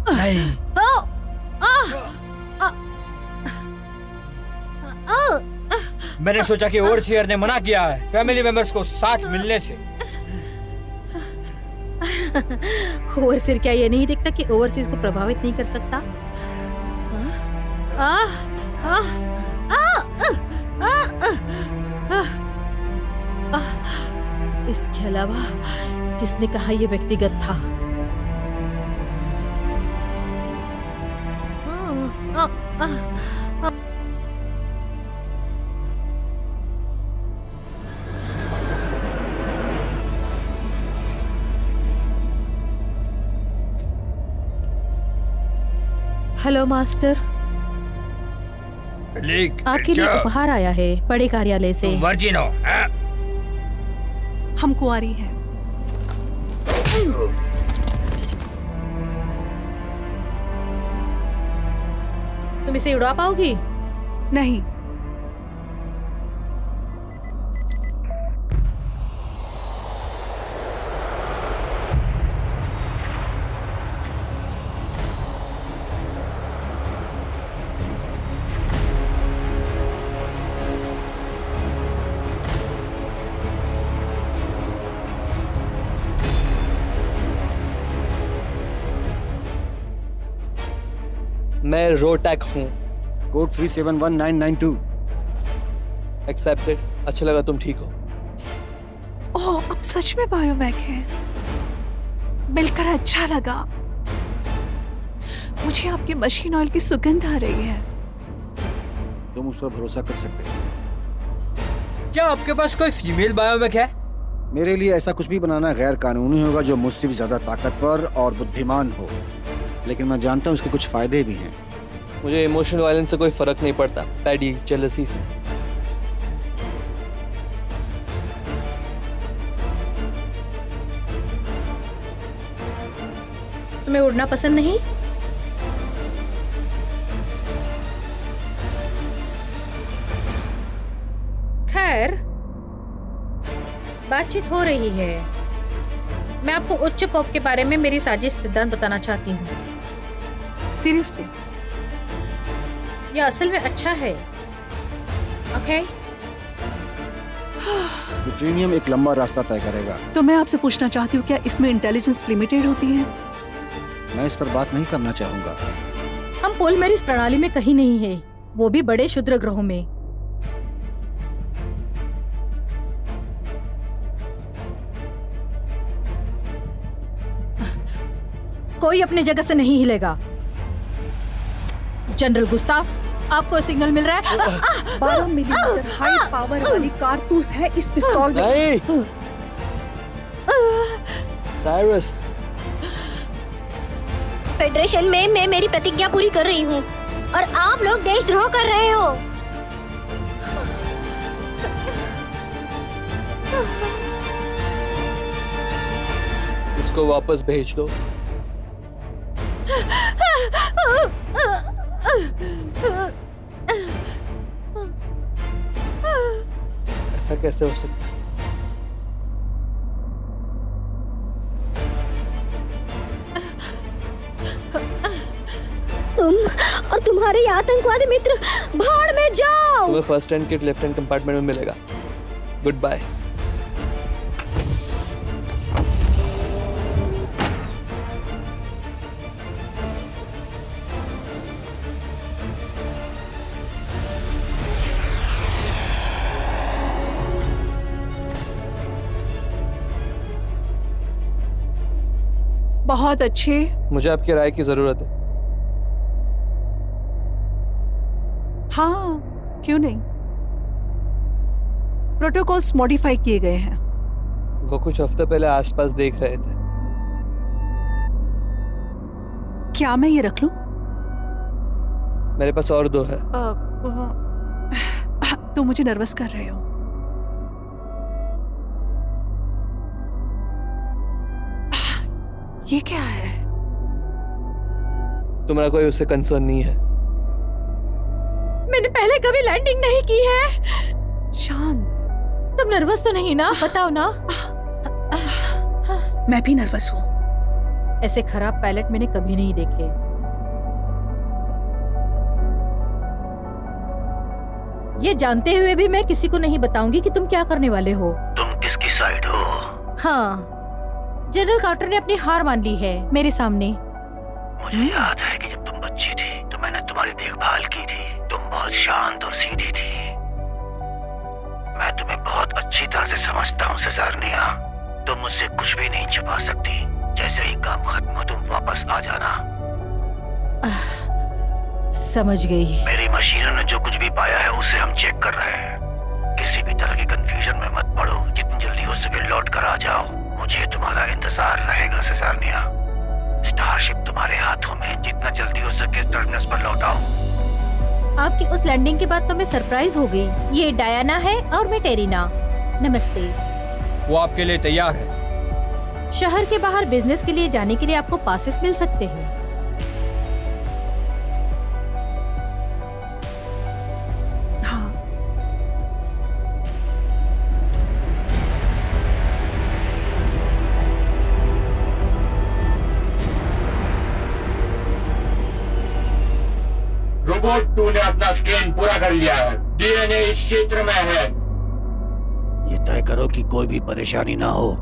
नहीं। मैंने सोचा कि ओवरसीयर ने मना किया है फैमिली मेंबर्स को साथ मिलने से। ओवरसीयर क्या ये नहीं देखता कि ओवरसीज को प्रभावित नहीं कर सकता? इसके अलावा किसने कहा ये व्यक्तिगत था? हेलो मास्टर, आपके लिए उपहार आया है बड़े कार्यालय से। वर्जिन हो? हम कुंवारी हैं। तुम इसे उड़ा पाओगी? नहीं। मैं रोटैक हूँ। कोड 371992। एक्सेप्टेड। अच्छा लगा तुम ठीक हो। ओह, अब सच में बायोमैक है। मिलकर अच्छा लगा। मुझे आपके मशीन ऑयल की सुगंध आ रही है। तुम उस पर भरोसा कर सकते हो। क्या आपके पास कोई फीमेल बायोमेक है? मेरे लिए ऐसा कुछ भी बनाना गैर कानूनी होगा जो मुझसे भी ज्यादा ताकतवर और बुद्धिमान हो, लेकिन मैं जानता हूँ इसके कुछ फायदे भी हैं। मुझे इमोशनल वायलेंस से कोई फर्क नहीं पड़ता, पैडी जेलसी से। तुम्हें उड़ना पसंद नहीं? खैर, बातचीत हो रही है। मैं आपको उच्च पॉप के बारे में मेरी साजिश सिद्धांत बताना चाहती हूँ। सीरियसली? यह असल में अच्छा है। ओके? यूट्रेनियम एक लंबा रास्ता तय करेगा। तो मैं आपसे पूछना चाहती हूँ, क्या इसमें इंटेलिजेंस लिमिटेड होती है? मैं इस पर बात नहीं करना चाहूंगा। हम पोलमेरिस प्रणाली में कहीं नहीं है, वो भी बड़े क्षुद्र ग्रहों में। कोई अपने जगह से नहीं हिलेगा। जनरल गुस्ताव, आपको सिग्नल मिल रहा है? 12 मिलीमीटर हाई पावर वाली कारतूस है इस पिस्तौल में। नहीं। साइरस, फेडरेशन में मैं मेरी प्रतिज्ञा पूरी कर रही हूँ और आप लोग देशद्रोह कर रहे हो। इसको वापस भेज दो। ऐसा कैसे हो सकता है? तुम और तुम्हारे ये आतंकवादी मित्र भाड़ में जाओ। तुम्हें first aid kit left hand compartment में मिलेगा। Good bye. बहुत अच्छे। मुझे आपकी राय की जरूरत है। हाँ, क्यों नहीं। प्रोटोकॉल्स मॉडिफाई किए गए हैं। वो कुछ हफ्ते पहले आसपास देख रहे थे। क्या मैं ये रख लूं? मेरे पास और 2 है। तुम मुझे नर्वस कर रहे हो। ये क्या है? तुम्हारा कोई उससे कंसर्न नहीं है? मैंने पहले कभी लैंडिंग नहीं की है। शांत, तुम नर्वस तो नहीं ना? बताओ ना। मैं भी नर्वस हूँ। ऐसे खराब पायलट मैंने कभी नहीं देखे। ये जानते हुए भी मैं किसी को नहीं बताऊंगी कि तुम क्या करने वाले हो। तुम किसकी साइड हो? हाँ, जनरल कार्टर ने अपनी हार मान ली है मेरे सामने। मुझे याद है कि जब तुम बच्ची थी तो मैंने तुम्हारी देखभाल की थी। तुम बहुत शांत और सीधी थी। मैं तुम्हें बहुत अच्छी तरह से समझता हूँ सिजारनिया। तुम मुझसे कुछ भी नहीं छुपा सकती। जैसे ही काम खत्म हो तुम वापस आ जाना। समझ गई। मेरी मशीनों ने जो कुछ भी पाया है उसे हम चेक कर रहे हैं। किसी भी तरह की कंफ्यूजन में मत पड़ो। जितनी जल्दी हो सके लौट कर आ जाओ। मुझे तुम्हारा इंतजार रहेगा सिजारनिया। स्टारशिप तुम्हारे हाथों में। जितना जल्दी हो सके टर्मिनस पर लौट आओ। आपकी उस लैंडिंग के बाद तो मैं सरप्राइज हो गई। ये डायना है और मैं टेरिना। नमस्ते। वो आपके लिए तैयार है। शहर के बाहर बिजनेस के लिए जाने के लिए आपको पासेस मिल सकते हैं। हाँ, रोबोट 2 ने अपना स्कैन पूरा कर लिया है। डीएनए इस क्षेत्र में है। ये तय करो कि कोई भी परेशानी ना हो।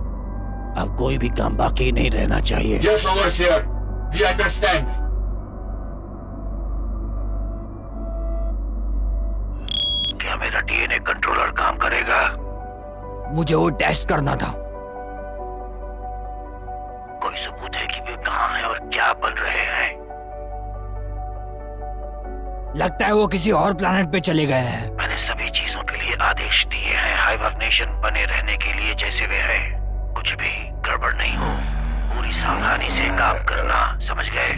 अब कोई भी काम बाकी नहीं रहना चाहिए। Yes overseer, we understand. क्या मेरा डीएनए कंट्रोलर काम करेगा? मुझे वो टेस्ट करना था। कोई सबूत है कि वे कहाँ हैं और क्या बन रहे हैं? लगता है वो किसी और प्लैनेट पे चले गए हैं। मैंने सभी चीजों के लिए आदेश दिए हैं। हाइबरनेशन बने रहने के लिए जैसे वे हैं। कुछ भी गड़बड़ नहीं हो। पूरी सावधानी से काम करना, समझ गए?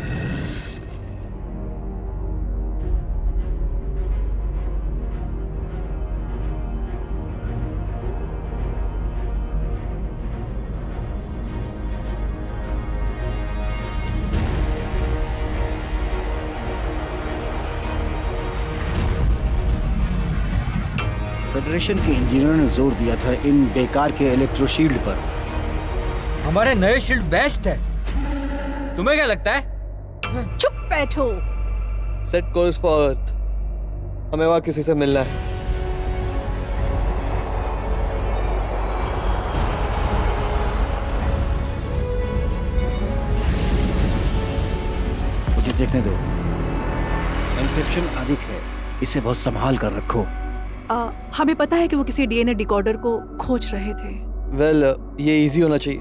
फेडरेशन के इंजीनियरों ने जोर दिया था इन बेकार के इलेक्ट्रोशील्ड पर। हमारे नए शील्ड बेस्ट है। तुम्हें क्या लगता है? चुप बैठो। Set course for earth. हमें वहां किसी से मिलना है। मुझे देखने दो। एन्क्रिप्शन अधिक है। इसे बहुत संभाल कर रखो। हमें पता है कि वो किसी डीएनए डिकोडर को खोज रहे थे। वेल, ये इजी होना चाहिए।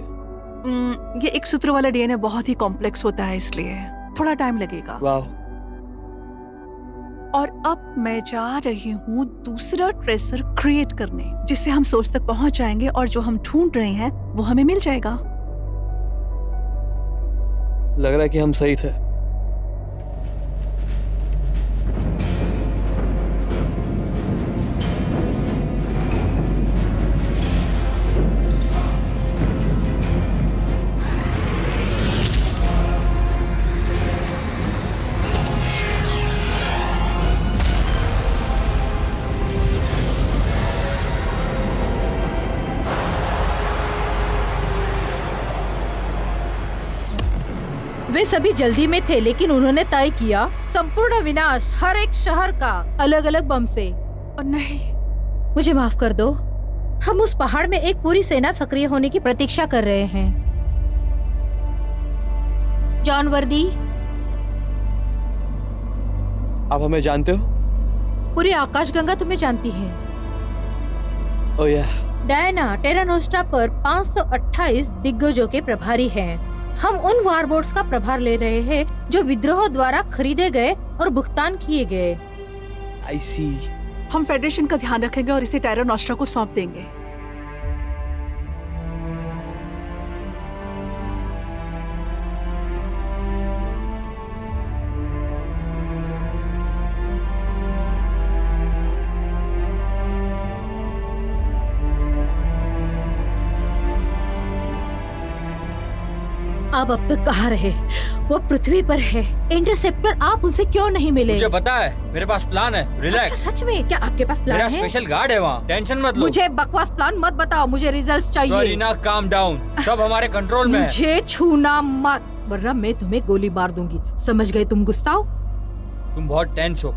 ये एक सूत्र वाला डीएनए बहुत ही कॉम्प्लेक्स होता है, इसलिए थोड़ा टाइम लगेगा। वाह। और अब मैं जा रही हूँ दूसरा ट्रेसर क्रिएट करने, जिससे हम सोच तक पहुंच जाएंगे और जो हम ढूंढ रहे हैं वो हमें मिल जाएगा। लग रहा है कि हम सही थे। वे सभी जल्दी में थे, लेकिन उन्होंने तय किया संपूर्ण विनाश हर एक शहर का अलग अलग बम से। और नहीं, मुझे माफ कर दो। हम उस पहाड़ में एक पूरी सेना सक्रिय होने की प्रतीक्षा कर रहे हैं। जॉन वर्दी, आप हमें जानते हो? पूरी आकाशगंगा तुम्हें जानती है। ओह या। डायना टेरा नोस्ट्रा पर 528 दिग्गजों के प्रभारी हैं। हम उन वारबोर्ड्स का प्रभार ले रहे हैं जो विद्रोह द्वारा खरीदे गए और भुगतान किए गए। आई सी। हम फेडरेशन का ध्यान रखेंगे और इसे टेरा नोस्ट्रा को सौंप देंगे। आप अब तक कहाँ रहे? वो पृथ्वी पर है। इंटरसेप्टर, आप उनसे क्यों नहीं मिले? मुझे पता है, मेरे पास प्लान है। रिलैक्स। अच्छा, सच में? क्या आपके पास प्लान मेरा है? स्पेशल गार्ड है वहाँ, टेंशन मत लो। मुझे बकवास प्लान मत बताओ, मुझे रिजल्ट्स चाहिए। सॉरी, काम डाउन, सब हमारे कंट्रोल में है। मुझे छूना मत, वरना मैं तुम्हें गोली मार दूंगी। समझ गए तुम गुस्ताव? तुम बहुत टेंस हो,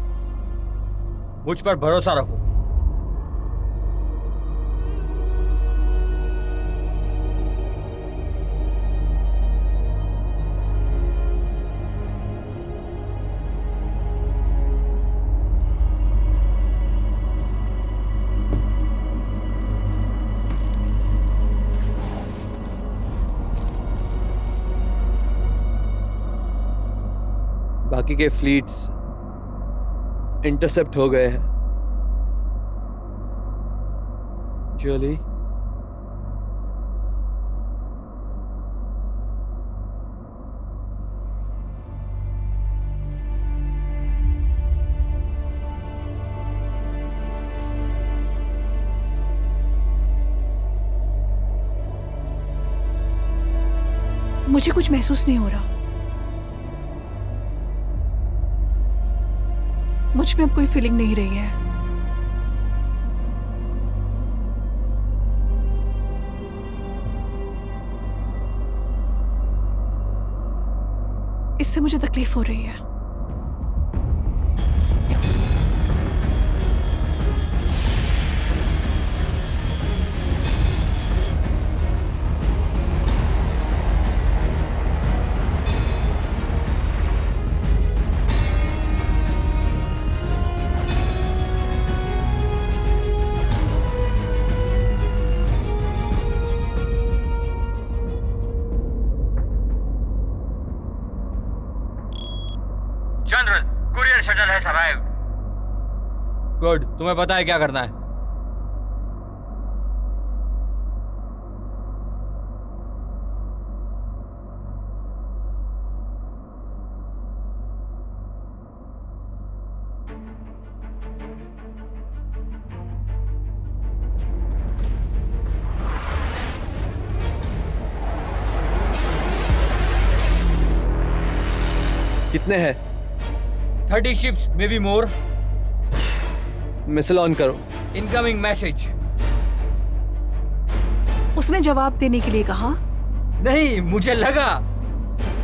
मुझ पर भरोसा रखो। बाकी के फ्लीट्स इंटरसेप्ट हो गए हैं। जूली, मुझे कुछ महसूस नहीं हो रहा। मुझ में अब कोई फीलिंग नहीं रही है। इससे मुझे तकलीफ हो रही है। जनरल, कुरियर शटल है सर्वाइव। गुड, तुम्हें पता है क्या करना है। कितने हैं? 30 ships, maybe more. Missile on करो। Incoming message. उसने जवाब देने के लिए कहा। नहीं, मुझे लगा।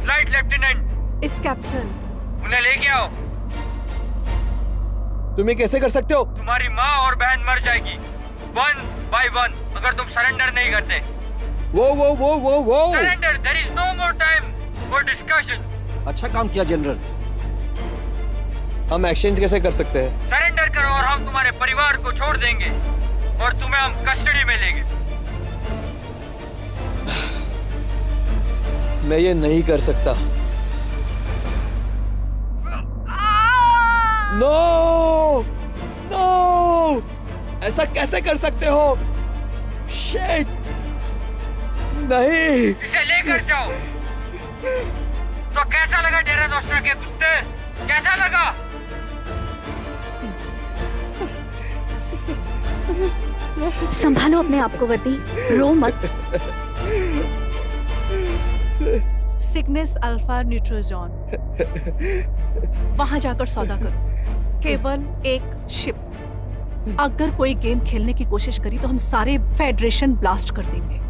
Flight lieutenant. इस कैप्टन, उन्हें लेके आओ। तुम ये कैसे कर सकते हो? तुम्हारी माँ और बहन मर जाएगी 1 by 1 अगर तुम सरेंडर नहीं करते। वो surrender, there is no more time for discussion. अच्छा काम किया जनरल। हम एक्सचेंज कैसे कर सकते हैं? सरेंडर करो और हम तुम्हारे परिवार को छोड़ देंगे और तुम्हें हम कस्टडी में लेंगे। मैं ये नहीं कर सकता। नो, नो, ऐसा कैसे कर सकते हो? शिट! नहीं। इसे लेकर जाओ। तो कैसा लगा डेरा नोस्ट्रा के कुत्ते? कैसा लगा? संभालो अपने आप को वर्दी, रो मत। सिग्नेस अल्फा न्यूट्रोजॉन, वहां जाकर सौदा करो। केवल एक शिप। अगर कोई गेम खेलने की कोशिश करी तो हम सारे फेडरेशन ब्लास्ट कर देंगे।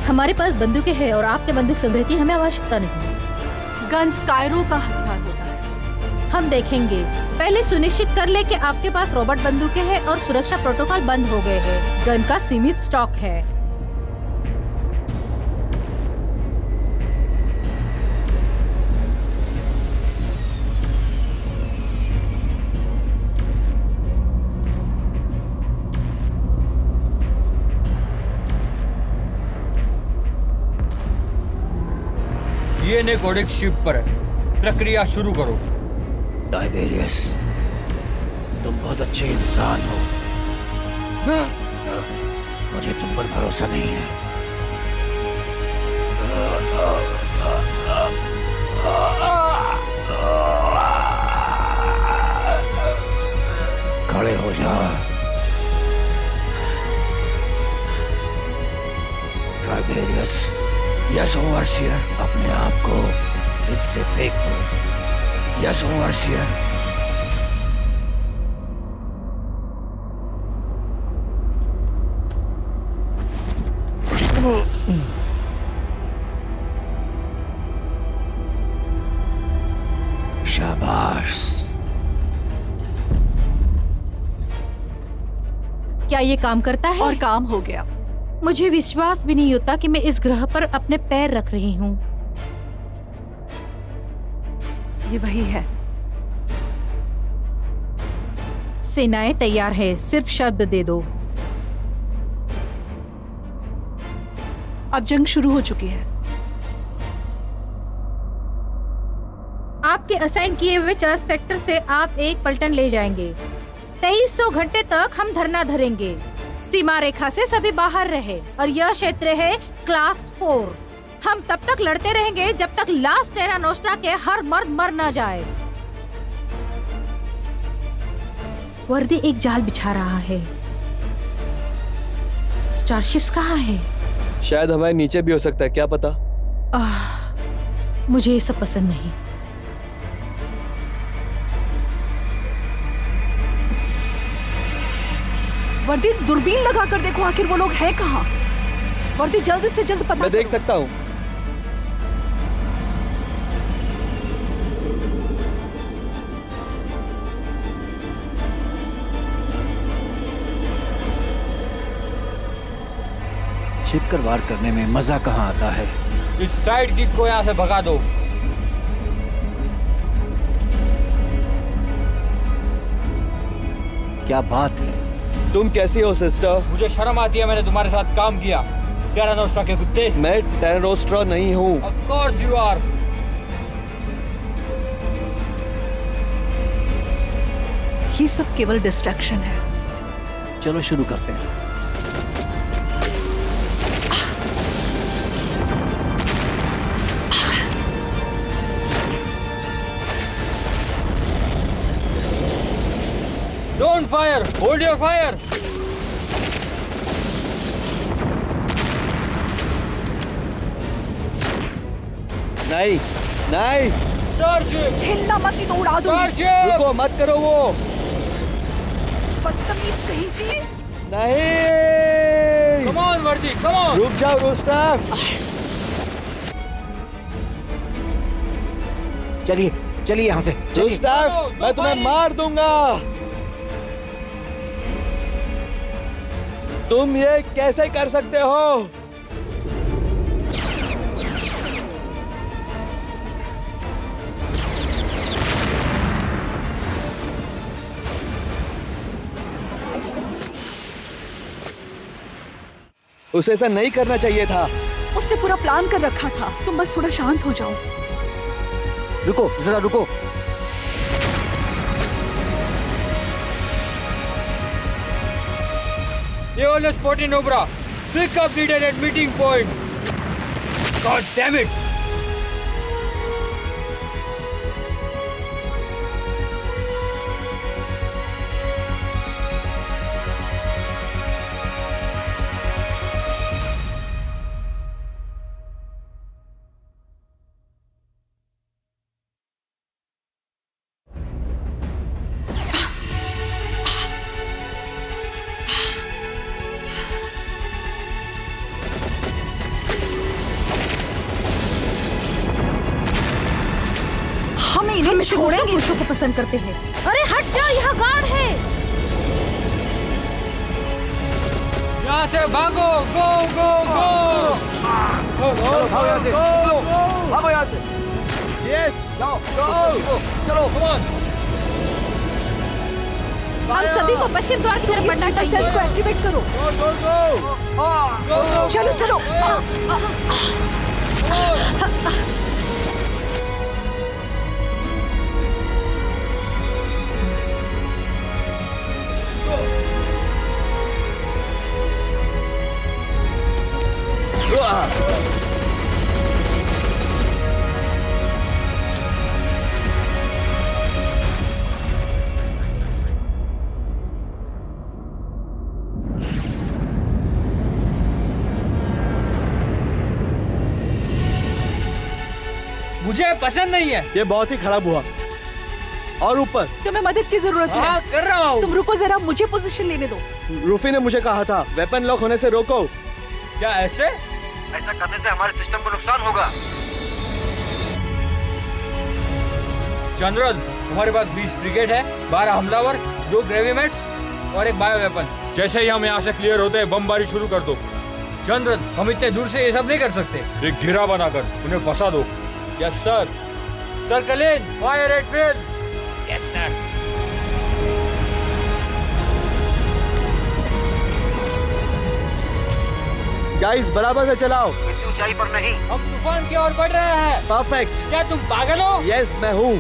हमारे पास बंदूकें हैं और आपके बंदूक संग्रह की हमें आवश्यकता नहीं। गन्स कायरो का हथियार होता है। हम देखेंगे। पहले सुनिश्चित कर ले कि आपके पास रॉबर्ट बंदूकें हैं और सुरक्षा प्रोटोकॉल बंद हो गए हैं। गन का सीमित स्टॉक है। डीएनए कोडेक्स शिप पर है। प्रक्रिया शुरू करो। टाइबेरियस, तुम बहुत अच्छे इंसान हो। मुझे तुम पर भरोसा नहीं है। खड़े हो जा। ट्राइबेरियस, यस ओवरसियर। अपने आप को ब्रिज से फेंक दो। Yes overseer. शाबाश। क्या ये काम करता है? और काम हो गया। मुझे विश्वास भी नहीं होता कि मैं इस ग्रह पर अपने पैर रख रही हूँ। ये वही है। सेनाएं तैयार है, सिर्फ शब्द दे दो। अब जंग शुरू हो चुकी है। आपके असाइन किए हुए 4 सेक्टर से आप एक पलटन ले जाएंगे। 2300 घंटे तक हम धरना धरेंगे। सीमा रेखा से सभी बाहर रहे और यह क्षेत्र है क्लास 4। हम तब तक लड़ते रहेंगे जब तक लास्ट टेरा नोस्ट्रा के हर मर्द मर न जाए। वर्दी एक जाल बिछा रहा है। स्टारशिप्स कहाँ है? शायद हमारे नीचे भी हो सकता है, क्या पता। मुझे ये सब पसंद नहीं। वर्दी, दूरबीन लगा कर देखो आखिर वो लोग हैं कहाँ। वर्दी, जल्द से जल्द पता मैं देख करो। सकता हूँ। छिप कर वार करने में मजा कहाँ आता है? इस साइड किक को यहाँ से भगा दो। क्या बात है? तुम कैसी हो सिस्टर? मुझे शर्म आती है, मैंने तुम्हारे साथ काम किया। टेरा नोस्ट्रा के कुत्ते। मैं टेरा नोस्ट्रा नहीं हूँ। Of course you are. ये सब केवल डिस्ट्रैक्शन है। चलो शुरू करते हैं। Don't fire. Hold your fire. नहीं नहीं, Starship. हिलना मत, नहीं तो उड़ा दूंगी। Starship. रुको मत करो वो। बदतमीज कहीं की। नहीं, Come on, वर्दी. Come on. रुक जाओ रूस्टाफ। चलिए चलिए यहाँ से चलिए। रूस्टाफ, मैं तुम्हें मार दूंगा। तुम ये कैसे कर सकते हो? उसे ऐसा नहीं करना चाहिए था। उसने पूरा प्लान कर रखा था। तुम बस थोड़ा शांत हो जाओ। रुको जरा रुको। AOLS 14 Obra. Pick up leader at meeting point. God damn it. हम इन्हें छोड़ेंगे। पुरुषों को पसंद करते हैं। अरे हट जाओ, यहाँ गार्ड है। यहाँ से भागो। गो गो गो। भागो यहाँ से, भागो यहाँ से। यस, जाओ चलो। Come on. हम सभी को पश्चिम द्वार की तरफ बढ़ना सेल्स चाहिए। को एक्टिवेट करो। चलो चलो। मुझे पसंद नहीं है। ये बहुत ही खराब हुआ। और ऊपर तुम्हें मदद की जरूरत है। हाँ कर रहा हूँ। तुम रुको जरा, मुझे पोजीशन लेने दो। रूफी ने मुझे कहा था वेपन लॉक होने से रोको। क्या ऐसे? ऐसा करने से हमारे सिस्टम को नुकसान होगा। जनरल, हमारे पास 20 ब्रिगेड है, 12 हमलावर, 2 ग्रेविमेट्स और एक बायो वेपन। जैसे ही हम यहाँ से क्लियर होते हैं बमबारी शुरू कर दो। जनरल, हम इतने दूर से ये सब नहीं कर सकते। एक घेरा बनाकर उन्हें फंसा दो। Yes sir. Circle in, fire eight will. Yes sir. Guys बराबर से चलाओ। इतनी ऊंचाई पर नहीं। हम तूफान की ओर बढ़ रहे हैं। परफेक्ट। क्या तुम पागल हो? यस मैं हूँ।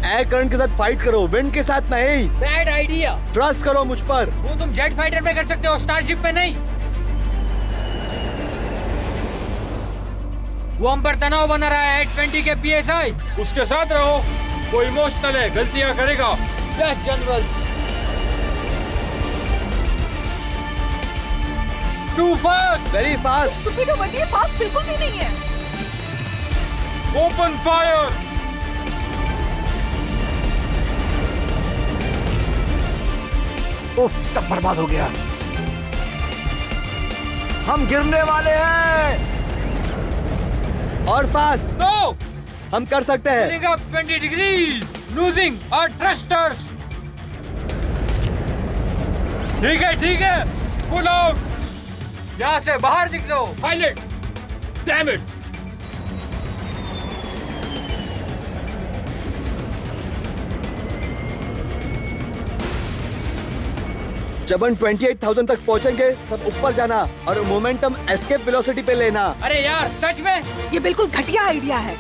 एयर करंट के साथ फाइट करो, विंड के साथ नहीं। Bad idea. ट्रस्ट करो मुझ पर। वो तुम जेट फाइटर पे कर सकते हो, स्टारशिप पे नहीं। वो हम पर तनाव बना रहा है 820 के PSI। उसके साथ रहो। वो इमोशनल है, गलतियां करेगा। Yes general. Too fast. Very fast. Stupid हो गई, फास्ट बिल्कुल भी नहीं है। Open fire. उफ, सब बर्बाद हो गया। हम गिरने वाले हैं। और फास्ट। नो। हम कर सकते हैं। Pulling up 20 degrees. Losing our thrusters. ठीक है। Pull out. यहाँ से बाहर निकलो, पायलट। Damn it. जब हम 28,000 तक पहुंचेंगे तब ऊपर जाना और मोमेंटम एस्केप वेलोसिटी पे लेना। अरे यार सच में? ये बिल्कुल घटिया आइडिया है।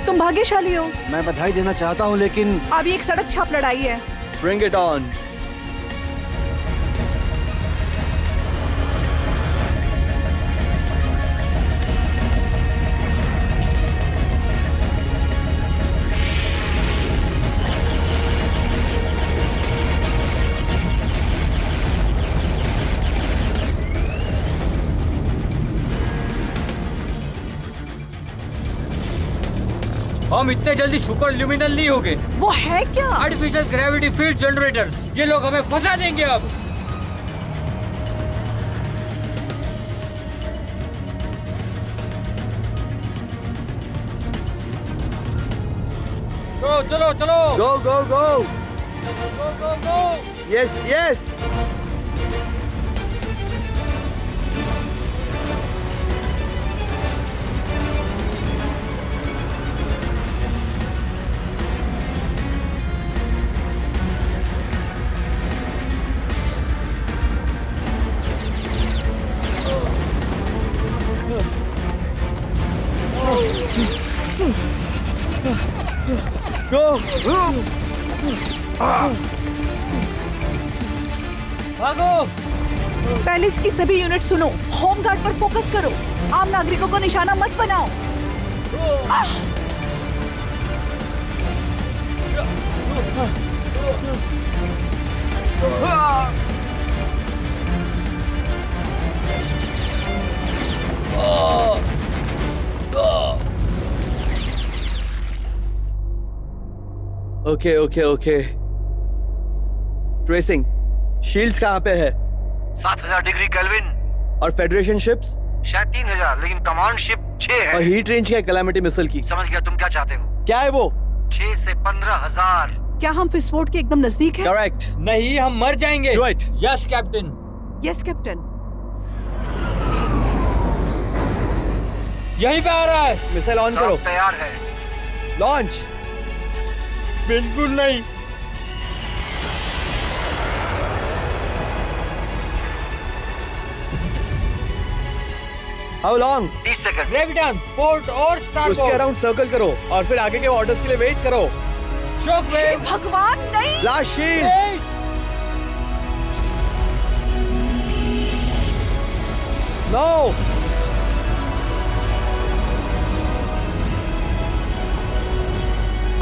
तुम भाग्यशाली हो। मैं बधाई देना चाहता हूँ लेकिन अभी एक सड़क छाप लड़ाई है। Bring it on. हम इतने जल्दी सुपर ल्यूमिनल नहीं होंगे। वो है क्या? Artificial gravity field generators. ये लोग हमें फंसा देंगे अब। चलो। Go, go, go. Go. Yes. Go. भागो। पैलेस की सभी यूनिट सुनो, होम गार्ड पर फोकस करो। आम नागरिकों को निशाना मत बनाओ। ओके। ट्रेसिंग। शील्ड्स कहाँ पे है? 7000 डिग्री केल्विन। और फेडरेशन शिप्स? शायद 3000, लेकिन कमांड शिप 6 है। और हीट रेंज क्या है कैलामिटी मिसाइल की? समझ गया तुम क्या चाहते हो। क्या है वो? 6 से 15,000। क्या हम विस्फोट के एकदम नजदीक हैं? करेक्ट। नहीं, हम मर जाएंगे। Do it. Yes captain. Yes captain. यहीं पे आ रहा है। मिसाइल ऑन करो। सब तैयार है। लॉन्च। बिल्कुल नहीं। How long? 30 सेकंड। ग्रेविटन, पोर्ट और उसके स्टारपोर्ट। अराउंड सर्कल करो और फिर आगे के ऑर्डर्स के लिए वेट करो। शॉकवेव। भगवान नहीं। Last shield. नो।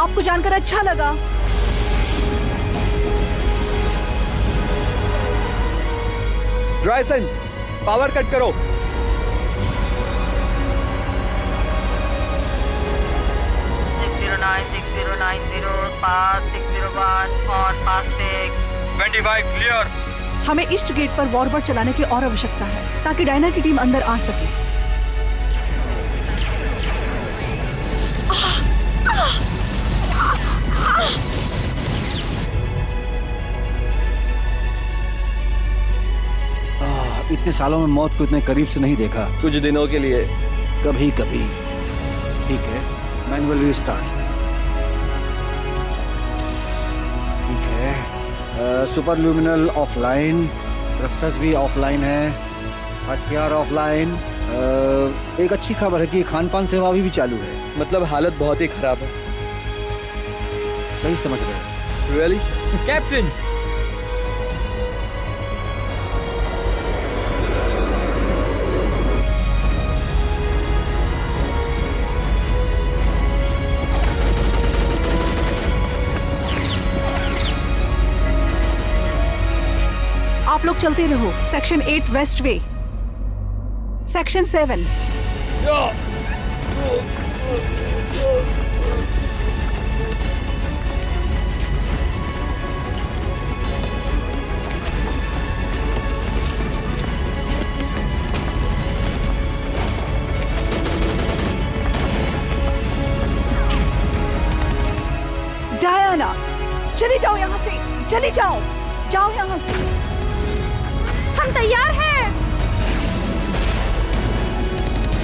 आपको जानकर अच्छा लगा। ड्राइसन, पावर कट करो। क्लियर। हमें ईस्ट गेट पर वॉरबर्ड चलाने की और आवश्यकता है ताकि डायना की टीम अंदर आ सके। इतने सालों में मौत को इतने करीब से नहीं देखा। कुछ दिनों के लिए। कभी कभी। ठीक है, मैनुअल रीस्टार्ट। ठीक है, सुपर ल्यूमिनल ऑफलाइन, थ्रस्टर्स भी ऑफलाइन है, हथियार ऑफलाइन। एक अच्छी खबर है कि खान पान सेवा अभी भी चालू है। मतलब हालत बहुत ही खराब है। सही समझ रहे हैं। रियली? कैप्टन, आप लोग चलते रहो। सेक्शन 8 वेस्ट वे, सेक्शन 7। डायना, चली जाओ यहाँ से, चली जाओ, जाओ यहाँ से। हम तैयार हैं।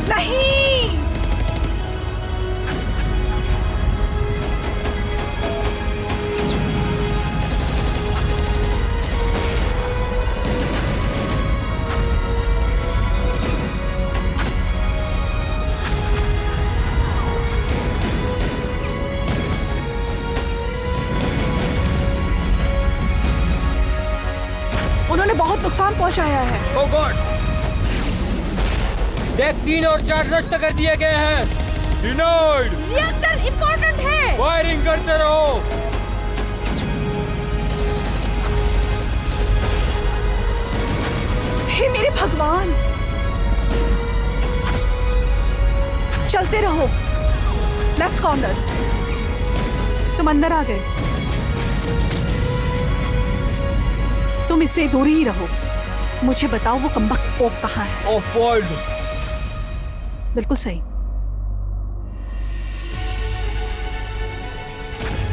नहीं। उन्होंने बहुत नुकसान पहुंचाया है। ओह गॉड। डेक 3 और 4 नष्ट कर दिए गए हैं। डिनाइड। रिएक्टर इंपॉर्टेंट है। फायरिंग करते रहो। हे मेरे भगवान। चलते रहो। Left corner. तुम अंदर आ गए। तुम इससे दूर ही रहो। मुझे बताओ वो कमबख्त पोप कहाँ है? Of world. बिल्कुल सही।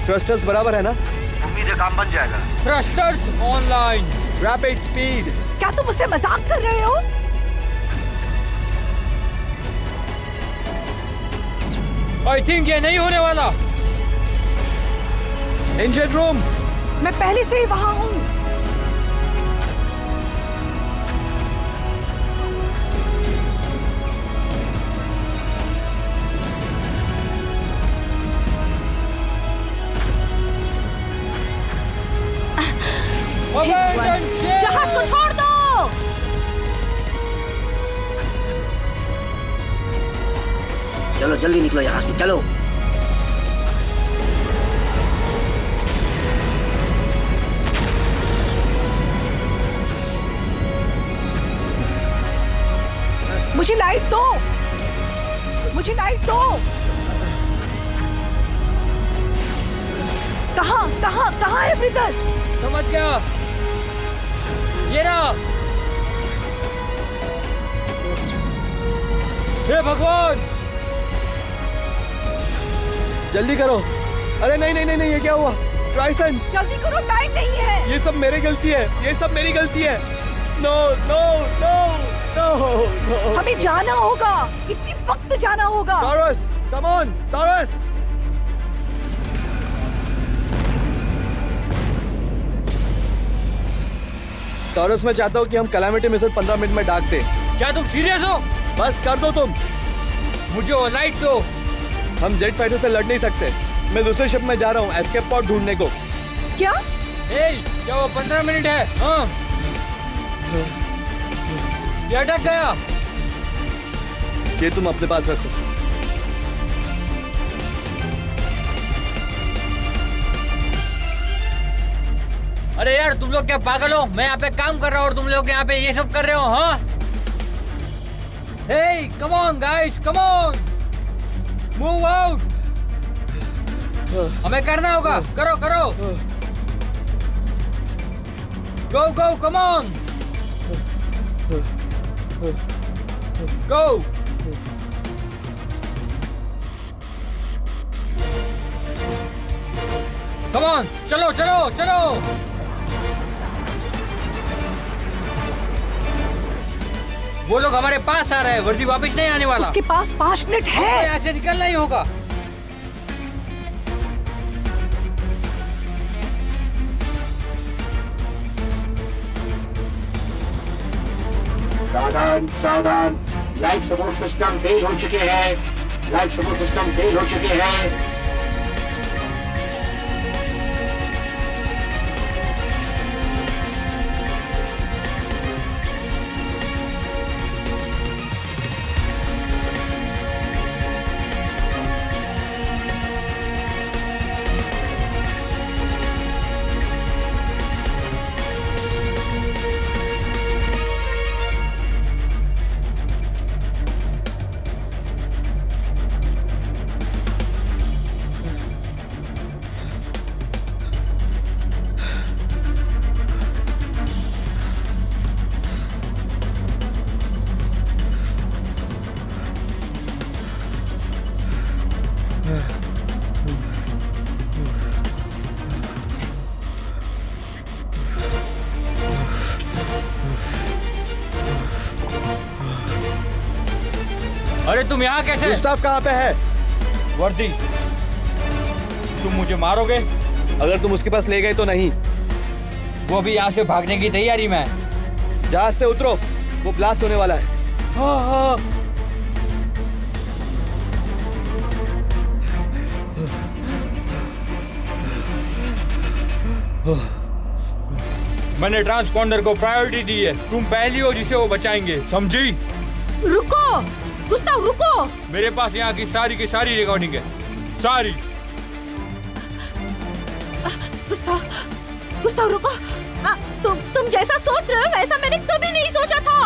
थ्रस्टर्स बराबर है ना? उम्मीद है काम बन जाएगा। Thrusters online. Rapid speed. क्या तुम मुझसे मजाक कर रहे हो? आई थिंक ये नहीं होने वाला। Engine room. मैं पहले से ही वहां हूँ। जहाज को छोड़ दो। चलो जल्दी निकलो यहाँ से, चलो। मुझे लाइट दो, मुझे लाइट दो। कहाँ कहाँ कहाँ है ब्रदर्स? समझ गया। ये रहा। हे भगवान। जल्दी करो। अरे नहीं नहीं नहीं नहीं, ये क्या हुआ? ट्राइसन, जल्दी करो, टाइम नहीं है। ये सब मेरी गलती है, ये सब मेरी गलती है। No no no no no. हमें जाना होगा, इसी वक्त जाना होगा। Taurus, come on, Taurus. Taurus, मैं चाहता हूँ कि हम कैलामिटी मिसल 15 मिनट में डाक दें। क्या तुम सीरियस हो? बस कर दो तुम। मुझे वो लाइट दो। हम जेट फाइटर से लड़ नहीं सकते। मैं दूसरे शिप में जा रहा हूँ एस्केप पॉड ढूंढने को। क्या? क्या वो 15 मिनट है? हाँ, ये अटक गया। ये तुम अपने पास रखो। अरे यार, तुम लोग क्या पागल हो? मैं यहाँ पे काम कर रहा हूँ और तुम लोग यहाँ पे ये सब कर रहे हो? हाँ, hey, come on guys, come on, move out. हमें करना होगा। करो करो, गो गो, come on, go. Come on, चलो चलो चलो। वो लोग हमारे पास आ रहे हैं, वर्दी वापस नहीं आने वाला। उसके पास 5 मिनट है। यहाँ से निकलना ही होगा। सावधान सावधान, लाइफ सपोर्ट सिस्टम फेल हो चुके हैं। लाइफ सपोर्ट सिस्टम फेल हो चुके हैं। अरे तुम यहाँ कैसे? गुस्ताव कहाँ पे है? वर्दी, तुम मुझे मारोगे? अगर तुम उसके पास ले गए तो नहीं। वो भी यहाँ से भागने की तैयारी में है। जहाज से उतरो, वो ब्लास्ट होने वाला है। हाँ हाँ। मैंने ट्रांसपॉन्डर को प्रायोरिटी दी है। तुम पहली हो जिसे वो बचाएंगे, समझी? रुको गुस्ताव, रुको। मेरे पास यहाँ की सारी रिकॉर्डिंग है, सारी। गुस्ताव रुको। तुम जैसा सोच रहे हो वैसा मैंने कभी नहीं सोचा था,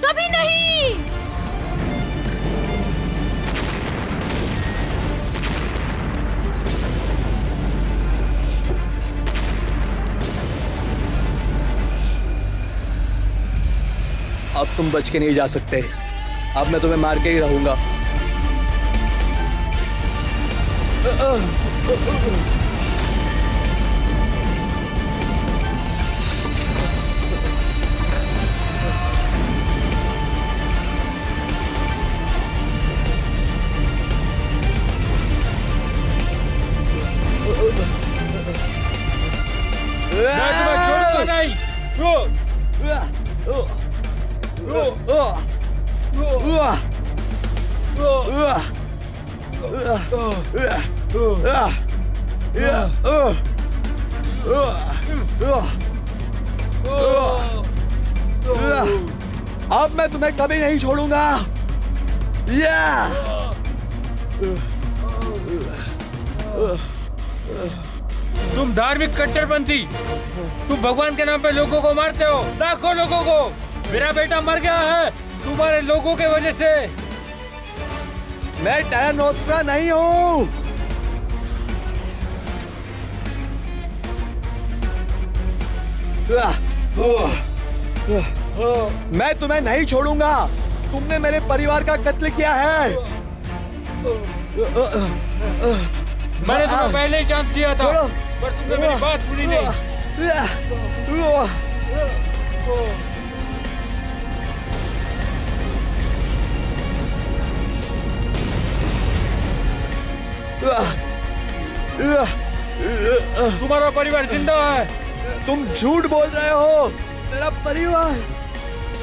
कभी नहीं। अब तुम बच के नहीं जा सकते। अब मैं तुम्हें मार के ही रहूंगा। मैं तुम्हें छोड़ूंगा नहीं। अब मैं तुम्हें कभी नहीं छोड़ूंगा। तुम धार्मिक कट्टरपंथी, तुम भगवान के नाम पे लोगों को मारते हो, लाखों लोगों को। मेरा बेटा मर गया है तुम्हारे लोगों के वजह से। मैं टेरा नोस्ट्रा नहीं हूँ। मैं तुम्हें नहीं छोड़ूंगा। तुमने मेरे परिवार का कत्ल किया है। मैंने तुम्हें पहले ही चांस दिया था, पर तुमने मेरी बात सुनी नहीं। तुम्हारा परिवार जिंदा है। तुम झूठ बोल रहे हो। मेरा परिवार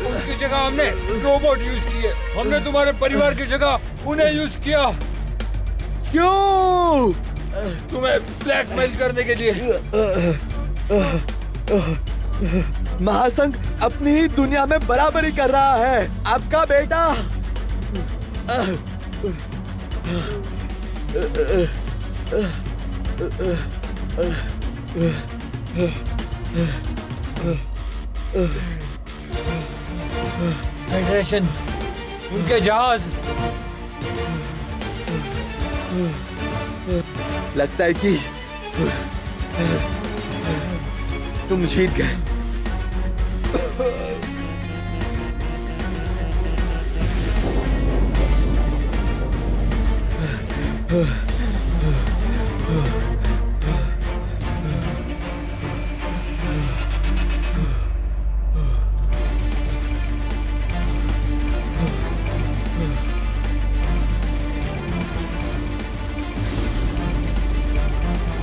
उनकी जगह हमने रोबोट यूज किए। हमने तुम्हारे परिवार की जगह उन्हें यूज किया। क्यों? तुम्हें ब्लैकमेल करने के लिए। महासंघ अपनी ही दुनिया में बराबरी कर रहा है। आपका बेटा फेडरेशन, उनके जहाज। लगता है कि तुम जीत गए।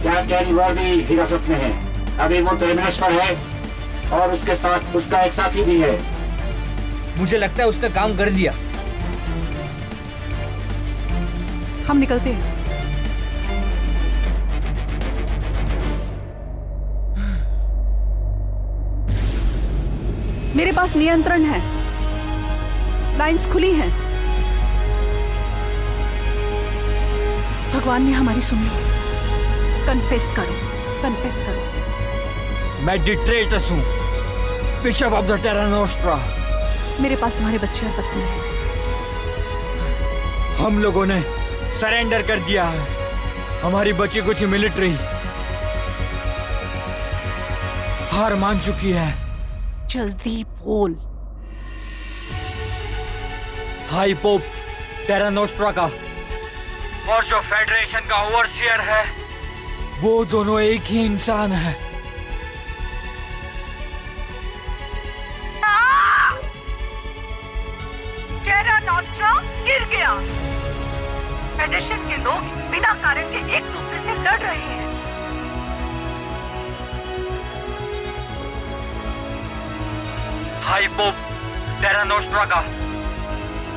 क्या कैरी वर्दी हिरासत में है? अभी वो टर्मिनस पर है और उसके साथ उसका एक साथी भी है। मुझे लगता है उसने काम कर दिया। हम निकलते हैं। मेरे पास नियंत्रण है, लाइंस खुली हैं। भगवान ने हमारी सुनी। कन्फेस करो, कन्फेस करो। मैं डिट्रेटस हूँ, bishop of the Terra Nostra. मेरे पास तुम्हारे बच्चे और पत्नी है। हम लोगों ने सरेंडर कर दिया है। हमारी बची कुछ मिलिट्री हार मान चुकी है। जल्दी बोल। हाई पोप टेरा नोस्ट्रा का और जो फेडरेशन का ओवरसियर है, वो दोनों एक ही इंसान है। टेरा नोस्ट्रा गिर गया। फेडरेशन के लोग बिना कारण के एक दूसरे से लड़ रहे हैं। हाई पोप टेरा नोस्ट्रा का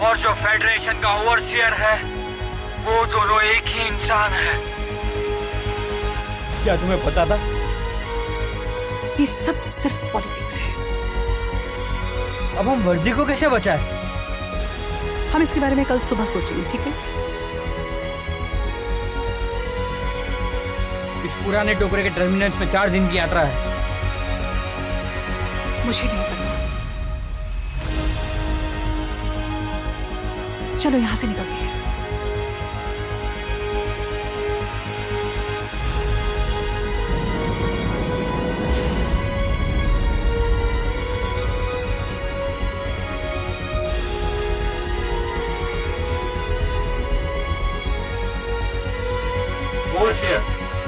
और जो फेडरेशन का ओवरसियर है, वो दोनों एक ही इंसान है। क्या तुम्हें पता था? ये सब सिर्फ पॉलिटिक्स है। अब हम वर्दी को कैसे बचाएं? हम इसके बारे में कल सुबह सोचेंगे, ठीक है? इस पुराने टोकरे के टर्मिनस में 4 दिन की यात्रा है। मुझे नहीं पता। चलो यहां से निकलते हैं।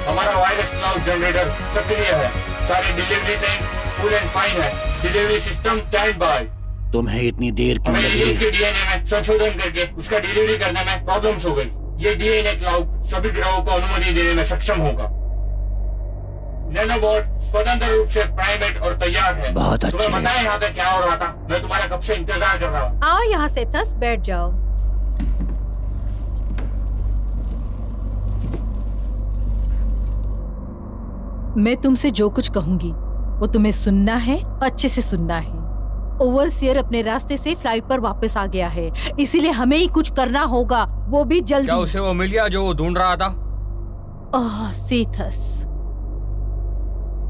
हमारा वायरस क्लाउड जनरेटर सक्रिय है। सारी delivery time full and fine है। Delivery system stand by. तुम्हें इतनी देर क्यों लगी? उसके डीएनए में संशोधन करके उसका डिलीवरी करने में प्रॉब्लम्स हो गई। ये डीएनए क्लाउड सभी ग्रहों को अनुमति देने में सक्षम होगा। नैनोबॉट स्वतंत्र रूप से प्राइमेट और तैयार है। बहुत अच्छे। तुम्हें बताएं यहाँ पे क्या हो रहा था? मैं तुम्हारा कब से इंतजार कर रहा हूँ। आओ यहाँ से थस, बैठ जाओ। मैं तुमसे जो कुछ कहूंगी वो तुम्हें सुनना है, अच्छे से सुनना है। ओवरसियर अपने रास्ते से फ्लाइट पर वापस आ गया है, इसीलिए हमें ही कुछ करना होगा, वो भी जल्दी। क्या उसे वो मिल गया जो वो ढूंढ रहा था? ओह सीथस,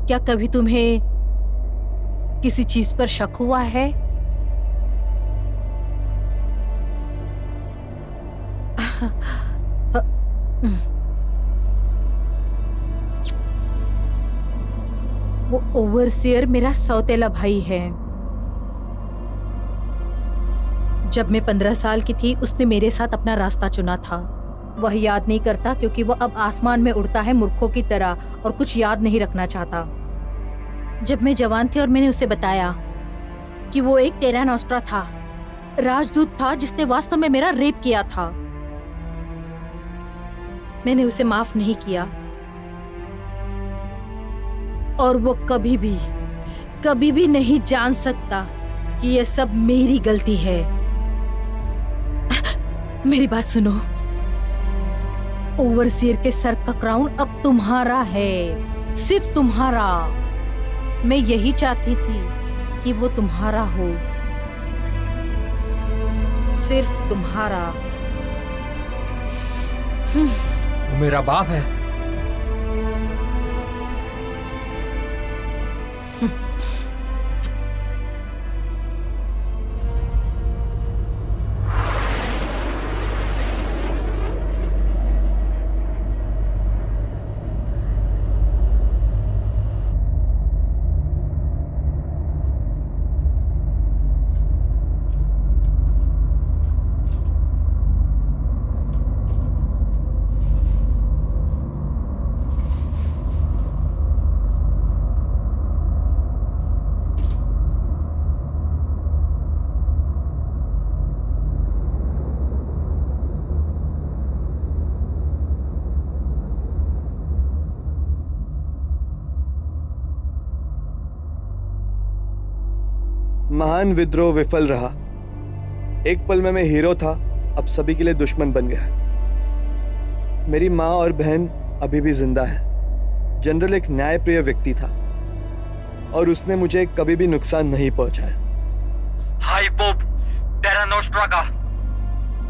क्या कभी तुम्हें किसी चीज पर शक हुआ है? वो ओवरसियर मेरा सौतेला भाई है। जब मैं 15 साल की थी उसने मेरे साथ अपना रास्ता चुना था। वह याद नहीं करता क्योंकि वह अब आसमान में उड़ता है मूर्खों की तरह और कुछ याद नहीं रखना चाहता। जब मैं जवान थी और मैंने उसे बताया कि वो एक टेरा नोस्ट्रा था, राजदूत था जिसने वास्तव में मेरा रेप किया था, मैंने उसे माफ नहीं किया और वो कभी भी नहीं जान सकता कि ये सब मेरी गलती है। मेरी बात सुनो, ओवरसीयर के सर का क्राउन अब तुम्हारा है, सिर्फ तुम्हारा। मैं यही चाहती थी कि वो तुम्हारा हो, सिर्फ तुम्हारा। वो मेरा बाप है। महान विद्रोह विफल रहा। एक पल में मैं हीरो था, अब सभी के लिए दुश्मन बन गया। मेरी माँ और बहन अभी भी जिंदा है। जनरल एक न्यायप्रिय व्यक्ति था और उसने मुझे कभी भी नुकसान नहीं पहुंचाया। हाई पोप टेरा नोस्ट्रा का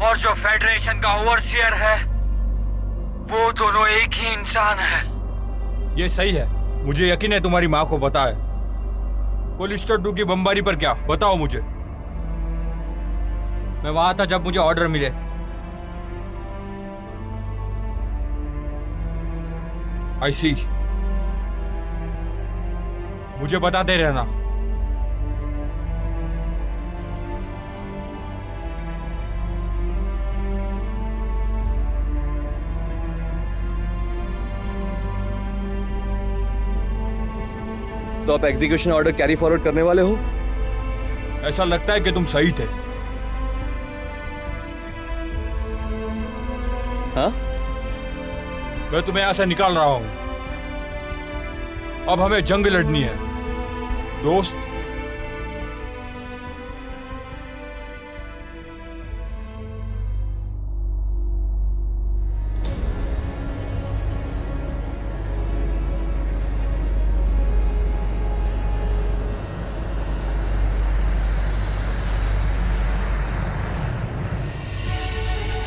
और जो फेडरेशन का ओवरसीयर है, वो दोनों एक ही इंसान है। ये सही है, मुझे यकीन है तुम्हारी माँ को पता है। कोलिस्टर 2 की बमबारी पर क्या, बताओ मुझे। मैं वहां था जब मुझे ऑर्डर मिले। आई सी, मुझे बताते रहना। तो आप एग्जीक्यूशन ऑर्डर कैरी फॉरवर्ड करने वाले हो? ऐसा लगता है कि तुम सही थे। हाँ? मैं तुम्हें यहां से निकाल रहा हूं। अब हमें जंग लड़नी है, दोस्त।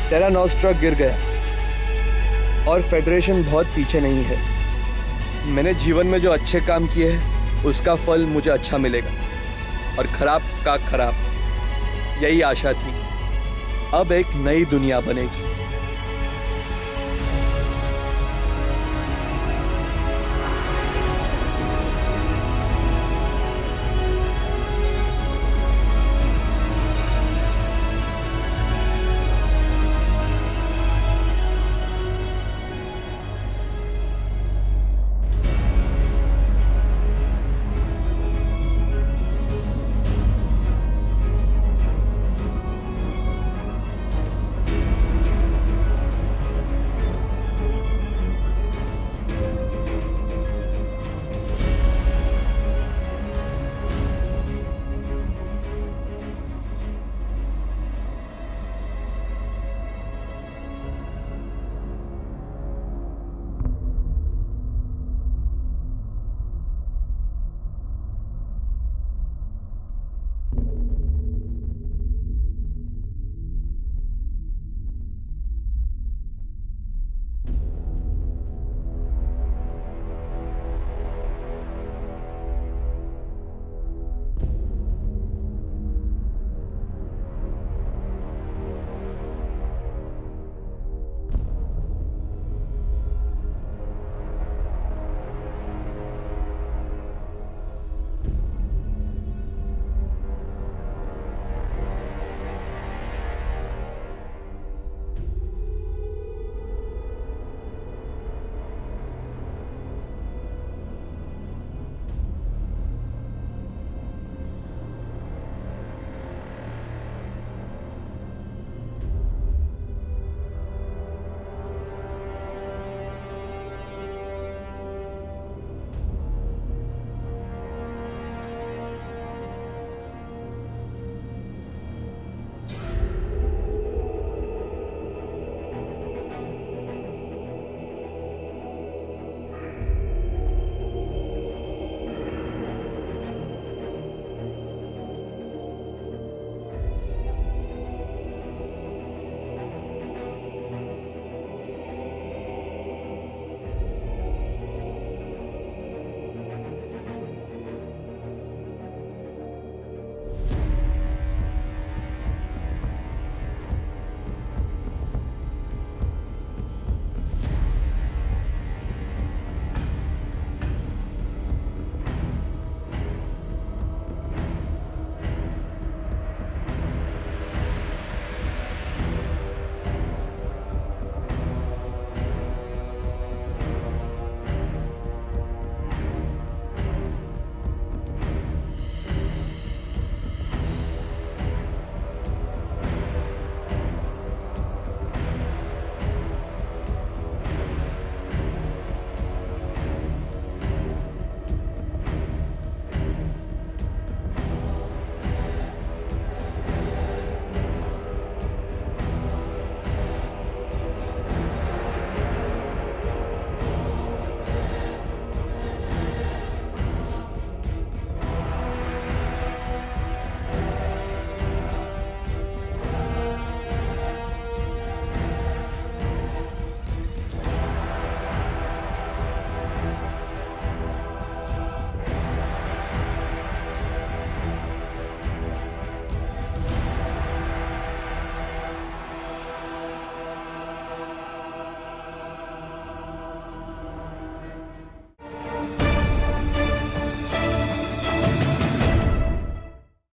टेरा नोस्ट्रा गिर गया और फेडरेशन बहुत पीछे नहीं है। मैंने जीवन में जो अच्छे काम किए हैं उसका फल मुझे अच्छा मिलेगा और खराब का खराब, यही आशा थी। अब एक नई दुनिया बनेगी।